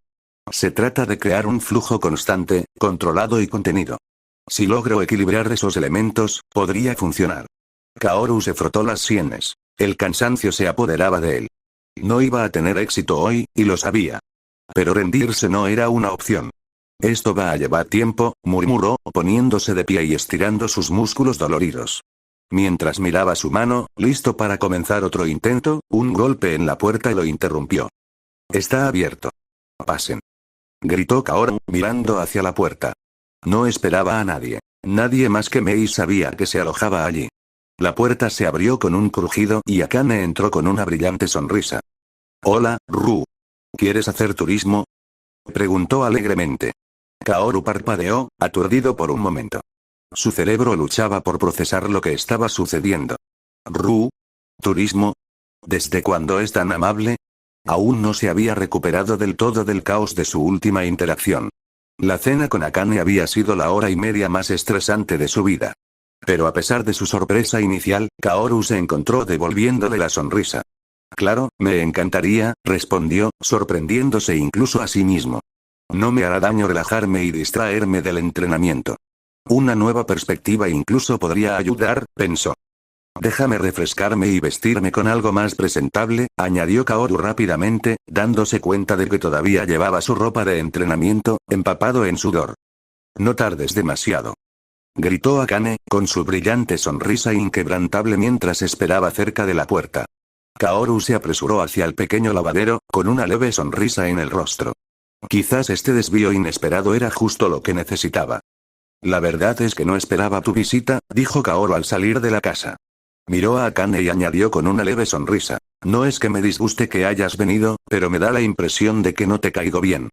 A: Se trata de crear un flujo constante, controlado y contenido. Si logro equilibrar esos elementos, podría funcionar. Kaoru se frotó las sienes. El cansancio se apoderaba de él. No iba a tener éxito hoy, y lo sabía. Pero rendirse no era una opción. Esto va a llevar tiempo, murmuró, poniéndose de pie y estirando sus músculos doloridos. Mientras miraba su mano, listo para comenzar otro intento, un golpe en la puerta lo interrumpió. Está abierto. Pasen. Gritó Kaoru, mirando hacia la puerta. No esperaba a nadie. Nadie más que Mei sabía que se alojaba allí. La puerta se abrió con un crujido y Akane entró con una brillante sonrisa. Hola, Ru. ¿Quieres hacer turismo? Preguntó alegremente. Kaoru parpadeó, aturdido por un momento. Su cerebro luchaba por procesar lo que estaba sucediendo. Ru. ¿Turismo? ¿Desde cuándo es tan amable? Aún no se había recuperado del todo del caos de su última interacción. La cena con Akane había sido la hora y media más estresante de su vida. Pero a pesar de su sorpresa inicial, Kaoru se encontró devolviéndole la sonrisa. Claro, me encantaría, respondió, sorprendiéndose incluso a sí mismo. No me hará daño relajarme y distraerme del entrenamiento. Una nueva perspectiva incluso podría ayudar, pensó. Déjame refrescarme y vestirme con algo más presentable, añadió Kaoru rápidamente, dándose cuenta de que todavía llevaba su ropa de entrenamiento, empapado en sudor. No tardes demasiado. Gritó Akane, con su brillante sonrisa inquebrantable mientras esperaba cerca de la puerta. Kaoru se apresuró hacia el pequeño lavadero, con una leve sonrisa en el rostro. Quizás este desvío inesperado era justo lo que necesitaba. La verdad es que no esperaba tu visita, dijo Kaoru al salir de la casa. Miró a Akane y añadió con una leve sonrisa. No es que me disguste que hayas venido, pero me da la impresión de que no te caigo bien.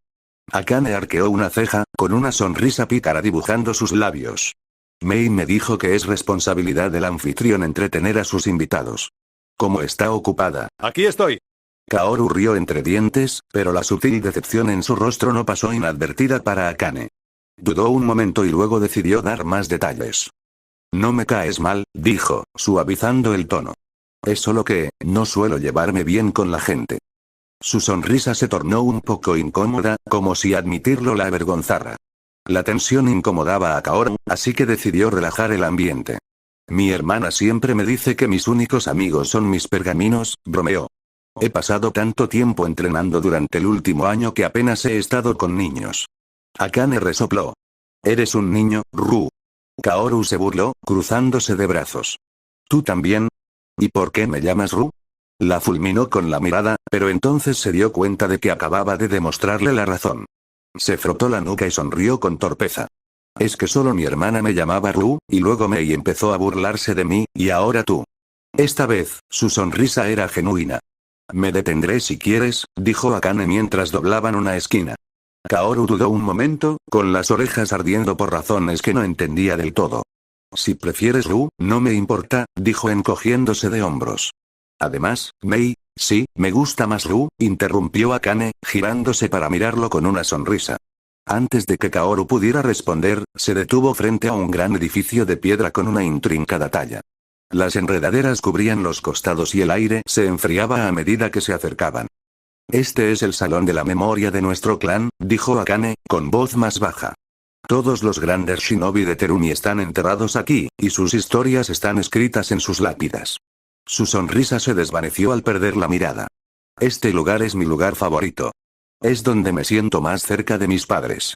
A: Akane arqueó una ceja, con una sonrisa pícara dibujando sus labios. Mei me dijo que es responsabilidad del anfitrión entretener a sus invitados. ¿Cómo está ocupada?
B: Aquí estoy.
A: Kaoru rió entre dientes, pero la sutil decepción en su rostro no pasó inadvertida para Akane. Dudó un momento y luego decidió dar más detalles. No me caes mal, dijo, suavizando el tono. Es solo que, no suelo llevarme bien con la gente. Su sonrisa se tornó un poco incómoda, como si admitirlo la avergonzara. La tensión incomodaba a Kaoru, así que decidió relajar el ambiente. Mi hermana siempre me dice que mis únicos amigos son mis pergaminos, bromeó. He pasado tanto tiempo entrenando durante el último año que apenas he estado con niños. Akane resopló. Eres un niño, Ru. Kaoru se burló, cruzándose de brazos. ¿Tú también? ¿Y por qué me llamas Ru? La fulminó con la mirada, pero entonces se dio cuenta de que acababa de demostrarle la razón. Se frotó la nuca y sonrió con torpeza. Es que solo mi hermana me llamaba Ru, y luego Mei empezó a burlarse de mí, y ahora tú. Esta vez, su sonrisa era genuina. Me detendré si quieres, dijo Akane mientras doblaban una esquina. Kaoru dudó un momento, con las orejas ardiendo por razones que no entendía del todo. Si prefieres Ru, no me importa, dijo encogiéndose de hombros. Además, Mei, sí, me gusta más Ru, interrumpió Akane, girándose para mirarlo con una sonrisa. Antes de que Kaoru pudiera responder, se detuvo frente a un gran edificio de piedra con una intrincada talla. Las enredaderas cubrían los costados y el aire se enfriaba a medida que se acercaban. Este es el salón de la memoria de nuestro clan, dijo Akane, con voz más baja. Todos los grandes shinobi de Terumi están enterrados aquí, y sus historias están escritas en sus lápidas. Su sonrisa se desvaneció al perder la mirada. Este lugar es mi lugar favorito. Es donde me siento más cerca de mis padres.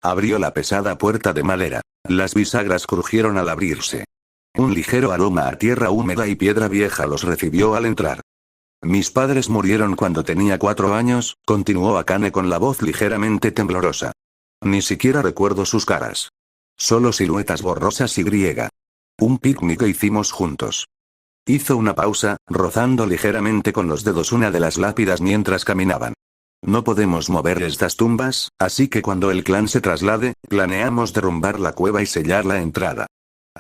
A: Abrió la pesada puerta de madera. Las bisagras crujieron al abrirse. Un ligero aroma a tierra húmeda y piedra vieja los recibió al entrar. Mis padres murieron cuando tenía 4 años, continuó Akane con la voz ligeramente temblorosa. Ni siquiera recuerdo sus caras. Solo siluetas borrosas y griega. Un picnic que hicimos juntos. Hizo una pausa, rozando ligeramente con los dedos una de las lápidas mientras caminaban. No podemos mover estas tumbas, así que cuando el clan se traslade, planeamos derrumbar la cueva y sellar la entrada.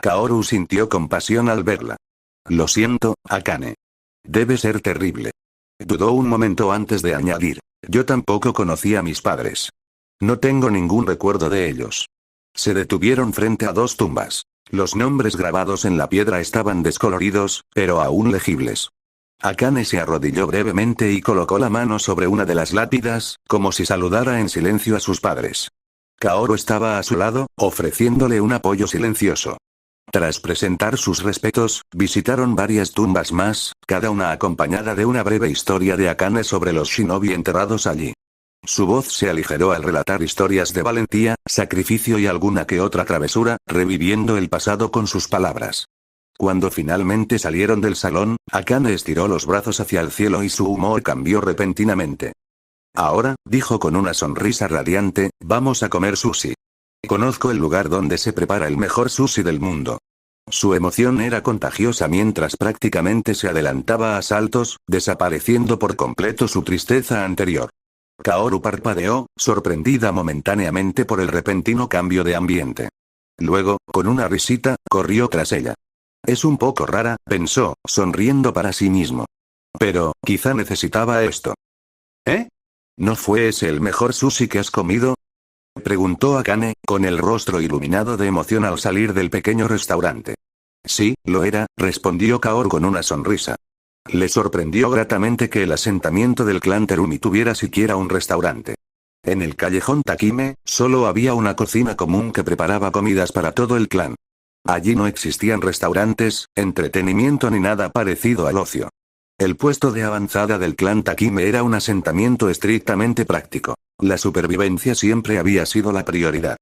A: Kaoru sintió compasión al verla. Lo siento, Akane. Debe ser terrible. Dudó un momento antes de añadir. Yo tampoco conocí a mis padres. No tengo ningún recuerdo de ellos. Se detuvieron frente a 2 tumbas. Los nombres grabados en la piedra estaban descoloridos, pero aún legibles. Akane se arrodilló brevemente y colocó la mano sobre una de las lápidas, como si saludara en silencio a sus padres. Kaoru estaba a su lado, ofreciéndole un apoyo silencioso. Tras presentar sus respetos, visitaron varias tumbas más, cada una acompañada de una breve historia de Akane sobre los shinobi enterrados allí. Su voz se aligeró al relatar historias de valentía, sacrificio y alguna que otra travesura, reviviendo el pasado con sus palabras. Cuando finalmente salieron del salón, Akane estiró los brazos hacia el cielo y su humor cambió repentinamente. Ahora, dijo con una sonrisa radiante, vamos a comer sushi. Conozco el lugar donde se prepara el mejor sushi del mundo. Su emoción era contagiosa mientras prácticamente se adelantaba a saltos, desapareciendo por completo su tristeza anterior. Kaoru parpadeó, sorprendida momentáneamente por el repentino cambio de ambiente. Luego, con una risita, corrió tras ella. Es un poco rara, pensó, sonriendo para sí mismo. Pero, quizá necesitaba esto. ¿Eh? ¿No fue ese el mejor sushi que has comido? Preguntó Akane, con el rostro iluminado de emoción al salir del pequeño restaurante. Sí, lo era, respondió Kaoru con una sonrisa. Le sorprendió gratamente que el asentamiento del clan Terumi tuviera siquiera un restaurante. En el callejón Takime, solo había una cocina común que preparaba comidas para todo el clan. Allí no existían restaurantes, entretenimiento ni nada parecido al ocio. El puesto de avanzada del clan Takime era un asentamiento estrictamente práctico. La supervivencia siempre había sido la prioridad.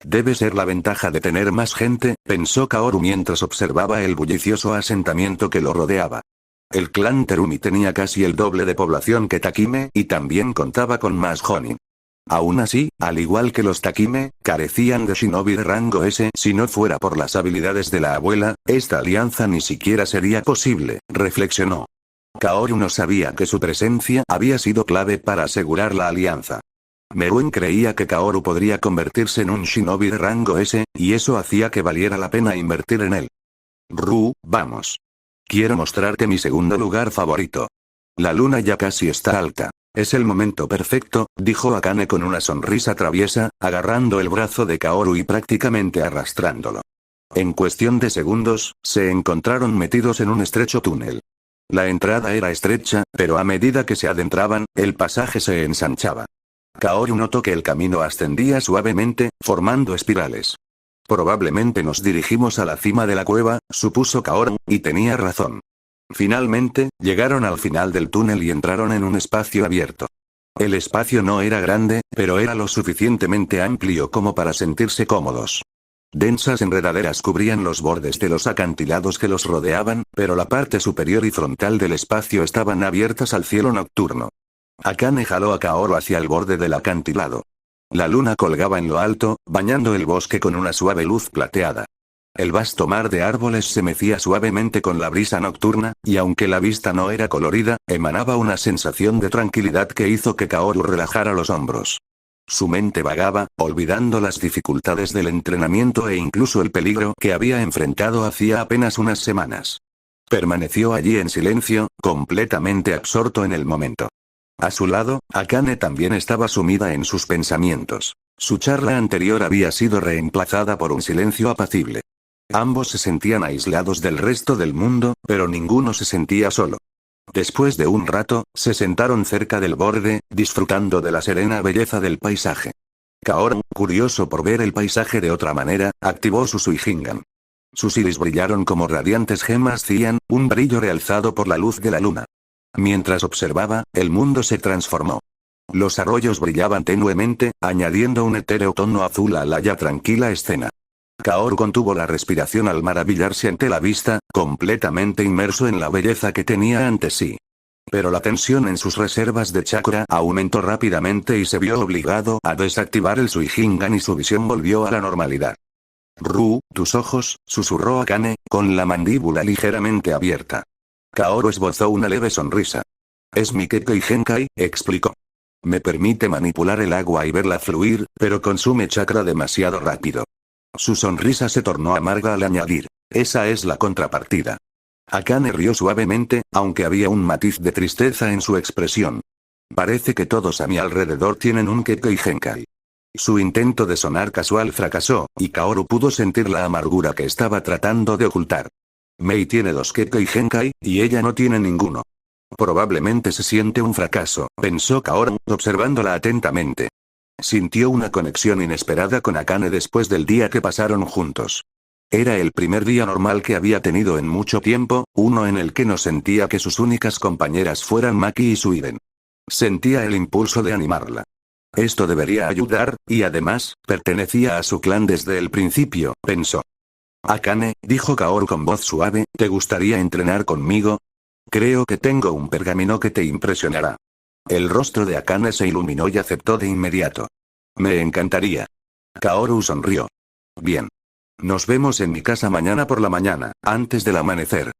A: Debe ser la ventaja de tener más gente, pensó Kaoru mientras observaba el bullicioso asentamiento que lo rodeaba. El clan Terumi tenía casi el doble de población que Takime y también contaba con más Jonin. Aún así, al igual que los Takime, carecían de shinobi de rango S. Si no fuera por las habilidades de la abuela, esta alianza ni siquiera sería posible, reflexionó. Kaoru no sabía que su presencia había sido clave para asegurar la alianza. Meruen creía que Kaoru podría convertirse en un shinobi de rango S, y eso hacía que valiera la pena invertir en él. Ru, vamos. Quiero mostrarte mi segundo lugar favorito. La luna ya casi está alta. Es el momento perfecto, dijo Akane con una sonrisa traviesa, agarrando el brazo de Kaoru y prácticamente arrastrándolo. En cuestión de segundos, se encontraron metidos en un estrecho túnel. La entrada era estrecha, pero a medida que se adentraban, el pasaje se ensanchaba. Kaoru notó que el camino ascendía suavemente, formando espirales. Probablemente nos dirigimos a la cima de la cueva, supuso Kaoru, y tenía razón. Finalmente, llegaron al final del túnel y entraron en un espacio abierto. El espacio no era grande, pero era lo suficientemente amplio como para sentirse cómodos. Densas enredaderas cubrían los bordes de los acantilados que los rodeaban, pero la parte superior y frontal del espacio estaban abiertas al cielo nocturno. Akane jaló a Kaoru hacia el borde del acantilado. La luna colgaba en lo alto, bañando el bosque con una suave luz plateada. El vasto mar de árboles se mecía suavemente con la brisa nocturna, y aunque la vista no era colorida, emanaba una sensación de tranquilidad que hizo que Kaoru relajara los hombros. Su mente vagaba, olvidando las dificultades del entrenamiento e incluso el peligro que había enfrentado hacía apenas unas semanas. Permaneció allí en silencio, completamente absorto en el momento. A su lado, Akane también estaba sumida en sus pensamientos. Su charla anterior había sido reemplazada por un silencio apacible. Ambos se sentían aislados del resto del mundo, pero ninguno se sentía solo. Después de un rato, se sentaron cerca del borde, disfrutando de la serena belleza del paisaje. Kaoru, curioso por ver el paisaje de otra manera, activó su Suihingan. Sus iris brillaron como radiantes gemas cian, un brillo realzado por la luz de la luna. Mientras observaba, el mundo se transformó. Los arroyos brillaban tenuemente, añadiendo un etéreo tono azul a la ya tranquila escena. Kaoru contuvo la respiración al maravillarse ante la vista, completamente inmerso en la belleza que tenía ante sí. Pero la tensión en sus reservas de chakra aumentó rápidamente y se vio obligado a desactivar el Suihingan y su visión volvió a la normalidad. Tus ojos, susurró Akane, con la mandíbula ligeramente abierta. Kaoru esbozó una leve sonrisa. Es mi Kekkei Genkai, explicó. Me permite manipular el agua y verla fluir, pero consume chakra demasiado rápido. Su sonrisa se tornó amarga al añadir. Esa es la contrapartida. Akane rió suavemente, aunque había un matiz de tristeza en su expresión. Parece que todos a mi alrededor tienen un Kekkei Genkai. Su intento de sonar casual fracasó, y Kaoru pudo sentir la amargura que estaba tratando de ocultar. Mei tiene 2 Kekkei Genkai, y ella no tiene ninguno. Probablemente se siente un fracaso, pensó Kaoru, observándola atentamente. Sintió una conexión inesperada con Akane después del día que pasaron juntos. Era el primer día normal que había tenido en mucho tiempo, uno en el que no sentía que sus únicas compañeras fueran Maki y Suiden. Sentía el impulso de animarla. Esto debería ayudar, y además, pertenecía a su clan desde el principio, pensó. Akane, dijo Kaoru con voz suave, ¿te gustaría entrenar conmigo? Creo que tengo un pergamino que te impresionará. El rostro de Akane se iluminó y aceptó de inmediato. Me encantaría. Kaoru sonrió. Bien. Nos vemos en mi casa mañana por la mañana, antes del amanecer.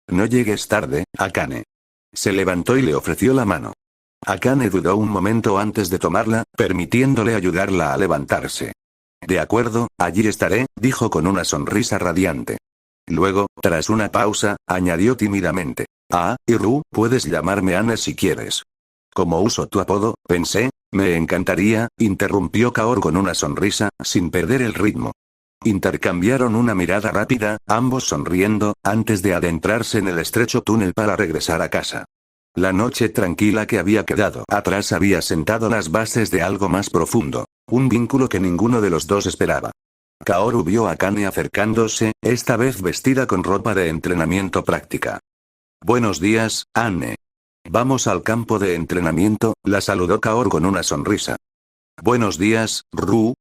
A: No llegues tarde, Akane. Se levantó y le ofreció la mano. Akane dudó un momento antes de tomarla, permitiéndole ayudarla a levantarse. De acuerdo, allí estaré, dijo con una sonrisa radiante. Luego, tras una pausa, añadió tímidamente. Puedes llamarme Anne si quieres. Como uso tu apodo, pensé, me encantaría, interrumpió Kaoru con una sonrisa, sin perder el ritmo. Intercambiaron una mirada rápida, ambos sonriendo, antes de adentrarse en el estrecho túnel para regresar a casa. La noche tranquila que había quedado atrás había sentado las bases de algo más profundo, un vínculo que ninguno de los dos esperaba. Kaoru vio a Akane acercándose, esta vez vestida con ropa de entrenamiento práctica. Buenos días, Anne. Vamos al campo de entrenamiento, la saludó Kaoru con una sonrisa. Buenos días,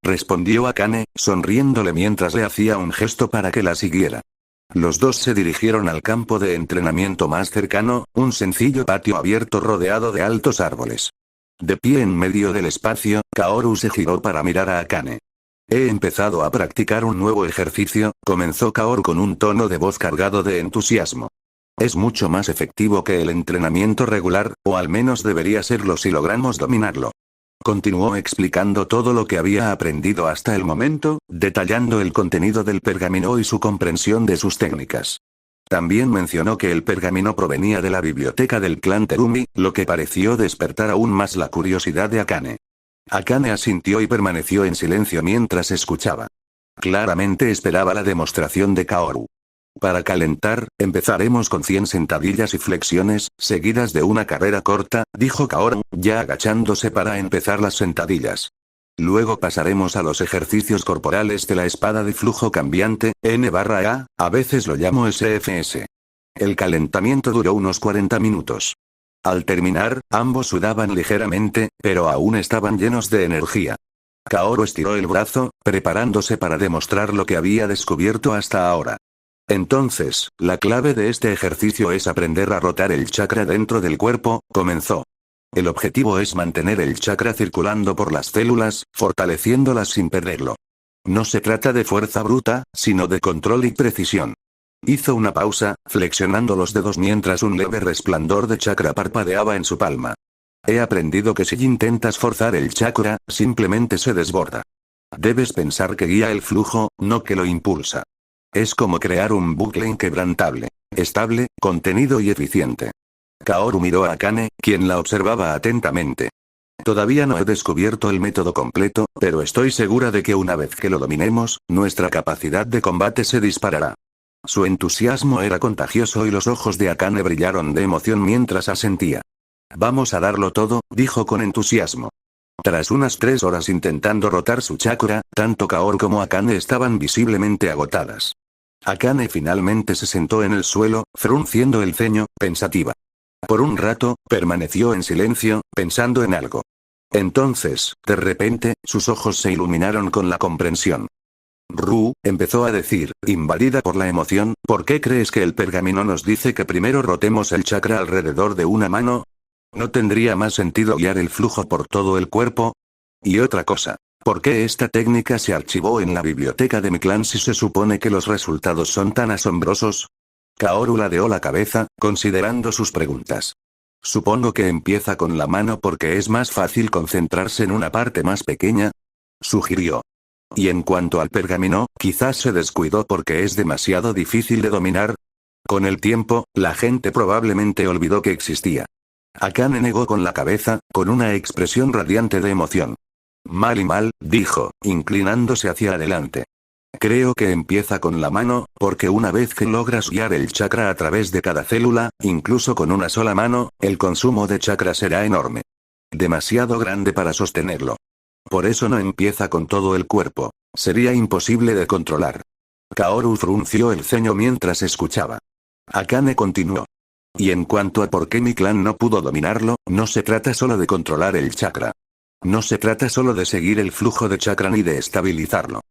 A: respondió Akane, sonriéndole mientras le hacía un gesto para que la siguiera. Los dos se dirigieron al campo de entrenamiento más cercano, un sencillo patio abierto rodeado de altos árboles. De pie en medio del espacio, Kaoru se giró para mirar a Akane. He empezado a practicar un nuevo ejercicio, comenzó Kaoru con un tono de voz cargado de entusiasmo. Es mucho más efectivo que el entrenamiento regular, o al menos debería serlo si logramos dominarlo. Continuó explicando todo lo que había aprendido hasta el momento, detallando el contenido del pergamino y su comprensión de sus técnicas. También mencionó que el pergamino provenía de la biblioteca del clan Terumi, lo que pareció despertar aún más la curiosidad de Akane. Akane asintió y permaneció en silencio mientras escuchaba. Claramente esperaba la demostración de Kaoru. Para calentar, empezaremos con 100 sentadillas y flexiones, seguidas de una carrera corta, dijo Kaoru, ya agachándose para empezar las sentadillas. Luego pasaremos a los ejercicios corporales de la espada de flujo cambiante, N/A, a veces lo llamo SFS. El calentamiento duró unos 40 minutos. Al terminar, ambos sudaban ligeramente, pero aún estaban llenos de energía. Kaoru estiró el brazo, preparándose para demostrar lo que había descubierto hasta ahora. Entonces, la clave de este ejercicio es aprender a rotar el chakra dentro del cuerpo, comenzó. El objetivo es mantener el chakra circulando por las células, fortaleciéndolas sin perderlo. No se trata de fuerza bruta, sino de control y precisión. Hizo una pausa, flexionando los dedos mientras un leve resplandor de chakra parpadeaba en su palma. He aprendido que si intentas forzar el chakra, simplemente se desborda. Debes pensar que guía el flujo, no que lo impulsa. Es como crear un bucle inquebrantable, estable, contenido y eficiente. Kaoru miró a Akane, quien la observaba atentamente. Todavía no he descubierto el método completo, pero estoy segura de que una vez que lo dominemos, nuestra capacidad de combate se disparará. Su entusiasmo era contagioso y los ojos de Akane brillaron de emoción mientras asentía. Vamos a darlo todo, dijo con entusiasmo. Tras unas 3 horas intentando rotar su chakra, tanto Kaoru como Akane estaban visiblemente agotadas. Akane finalmente se sentó en el suelo, frunciendo el ceño, pensativa. Por un rato, permaneció en silencio, pensando en algo. Entonces, de repente, sus ojos se iluminaron con la comprensión. Ru, empezó a decir, invadida por la emoción, ¿por qué crees que el pergamino nos dice que primero rotemos el chakra alrededor de una mano? ¿No tendría más sentido guiar el flujo por todo el cuerpo? Y otra cosa, ¿por qué esta técnica se archivó en la biblioteca de mi clan si se supone que los resultados son tan asombrosos? Kaoru ladeó la cabeza, considerando sus preguntas. Supongo que empieza con la mano porque es más fácil concentrarse en una parte más pequeña, sugirió. Y en cuanto al pergamino, quizás se descuidó porque es demasiado difícil de dominar. Con el tiempo, la gente probablemente olvidó que existía. Akane negó con la cabeza, con una expresión radiante de emoción. Mal y mal, dijo, inclinándose hacia adelante. Creo que empieza con la mano, porque una vez que logras guiar el chakra a través de cada célula, incluso con una sola mano, el consumo de chakra será enorme. Demasiado grande para sostenerlo. Por eso no empieza con todo el cuerpo. Sería imposible de controlar. Kaoru frunció el ceño mientras escuchaba. Akane continuó. Y en cuanto a por qué mi clan no pudo dominarlo, no se trata solo de controlar el chakra. No se trata solo de seguir el flujo de chakra ni de estabilizarlo.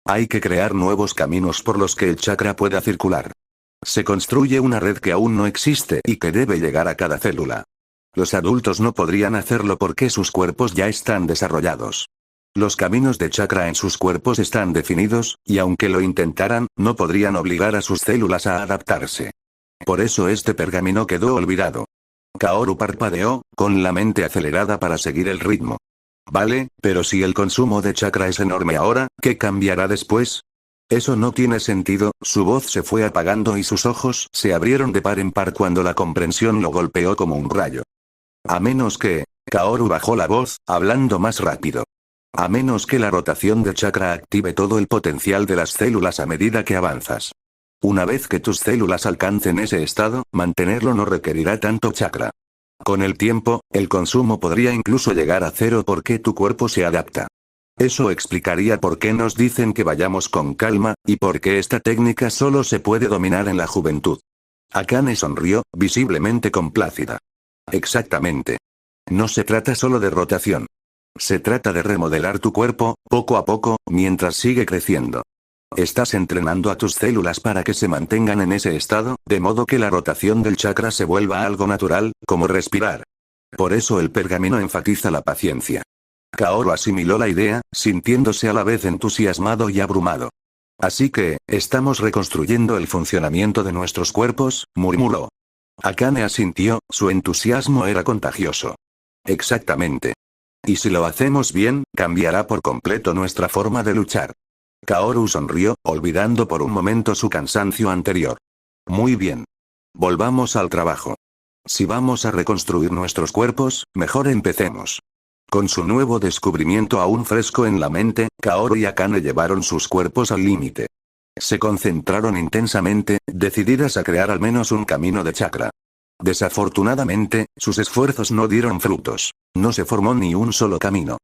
A: Hay que crear nuevos caminos por los que el chakra pueda circular. Se construye una red que aún no existe y que debe llegar a cada célula. Los adultos no podrían hacerlo porque sus cuerpos ya están desarrollados. Los caminos de chakra en sus cuerpos están definidos, y aunque lo intentaran, no podrían obligar a sus células a adaptarse. Por eso este pergamino quedó olvidado. Kaoru parpadeó, con la mente acelerada para seguir el ritmo. Vale, pero si el consumo de chakra es enorme ahora, ¿qué cambiará después? Eso no tiene sentido, su voz se fue apagando y sus ojos se abrieron de par en par cuando la comprensión lo golpeó como un rayo. A menos que... Kaoru bajó la voz, hablando más rápido. A menos que la rotación de chakra active todo el potencial de las células a medida que avanzas. Una vez que tus células alcancen ese estado, mantenerlo no requerirá tanto chakra. Con el tiempo, el consumo podría incluso llegar a 0 porque tu cuerpo se adapta. Eso explicaría por qué nos dicen que vayamos con calma, y por qué esta técnica solo se puede dominar en la juventud. Akane sonrió, visiblemente complácida. Exactamente. No se trata solo de rotación. Se trata de remodelar tu cuerpo, poco a poco, mientras sigue creciendo. Estás entrenando a tus células para que se mantengan en ese estado, de modo que la rotación del chakra se vuelva algo natural, como respirar. Por eso el pergamino enfatiza la paciencia. Kaoru asimiló la idea, sintiéndose a la vez entusiasmado y abrumado. Así que, ¿estamos reconstruyendo el funcionamiento de nuestros cuerpos?, murmuró. Akane asintió, su entusiasmo era contagioso. Exactamente. Y si lo hacemos bien, cambiará por completo nuestra forma de luchar. Kaoru sonrió, olvidando por un momento su cansancio anterior. Muy bien. Volvamos al trabajo. Si vamos a reconstruir nuestros cuerpos, mejor empecemos. Con su nuevo descubrimiento aún fresco en la mente, Kaoru y Akane llevaron sus cuerpos al límite. Se concentraron intensamente, decididas a crear al menos un camino de chakra. Desafortunadamente, sus esfuerzos no dieron frutos. No se formó ni un solo camino.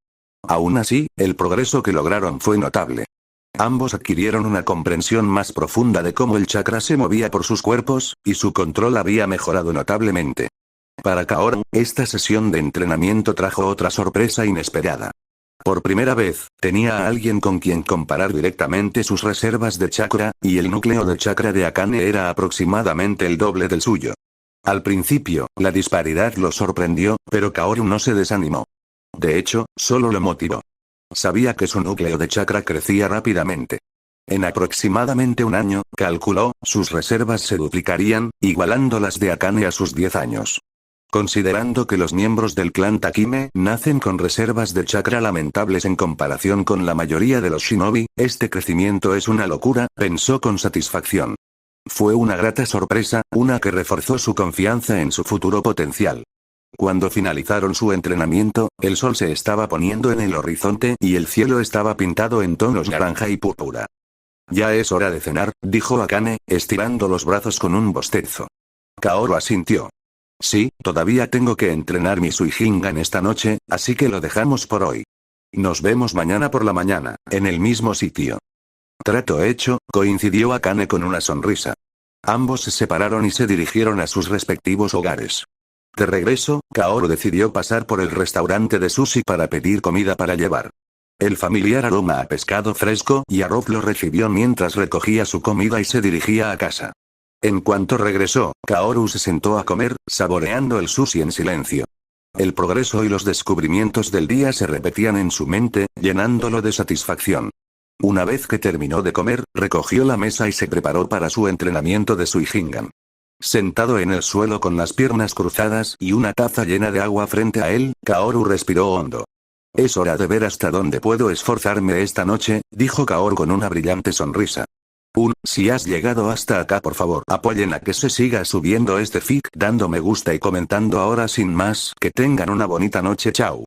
A: Aún así, el progreso que lograron fue notable. Ambos adquirieron una comprensión más profunda de cómo el chakra se movía por sus cuerpos, y su control había mejorado notablemente. Para Kaoru, esta sesión de entrenamiento trajo otra sorpresa inesperada. Por primera vez, tenía a alguien con quien comparar directamente sus reservas de chakra, y el núcleo de chakra de Akane era aproximadamente el doble del suyo. Al principio, la disparidad lo sorprendió, pero Kaoru no se desanimó. De hecho, solo lo motivó. Sabía que su núcleo de chakra crecía rápidamente. En aproximadamente un año, calculó, sus reservas se duplicarían, igualando las de Akane a sus 10 años. Considerando que los miembros del clan Takime nacen con reservas de chakra lamentables en comparación con la mayoría de los shinobi, este crecimiento es una locura, pensó con satisfacción. Fue una grata sorpresa, una que reforzó su confianza en su futuro potencial. Cuando finalizaron su entrenamiento, el sol se estaba poniendo en el horizonte y el cielo estaba pintado en tonos naranja y púrpura. Ya es hora de cenar, dijo Akane, estirando los brazos con un bostezo. Kaoru asintió. Sí, todavía tengo que entrenar mi Suihingan esta noche, así que lo dejamos por hoy. Nos vemos mañana por la mañana, en el mismo sitio. Trato hecho, coincidió Akane con una sonrisa. Ambos se separaron y se dirigieron a sus respectivos hogares. De regreso, Kaoru decidió pasar por el restaurante de sushi para pedir comida para llevar. El familiar aroma a pescado fresco y arroz lo recibió mientras recogía su comida y se dirigía a casa. En cuanto regresó, Kaoru se sentó a comer, saboreando el sushi en silencio. El progreso y los descubrimientos del día se repetían en su mente, llenándolo de satisfacción. Una vez que terminó de comer, recogió la mesa y se preparó para su entrenamiento de Suihingan. Sentado en el suelo con las piernas cruzadas y una taza llena de agua frente a él, Kaoru respiró hondo. Es hora de ver hasta dónde puedo esforzarme esta noche, dijo Kaoru con una brillante sonrisa. Si has llegado hasta acá, por favor apoyen a que se siga subiendo este fic dando me gusta y comentando ahora sin más. Que tengan una bonita noche, chao.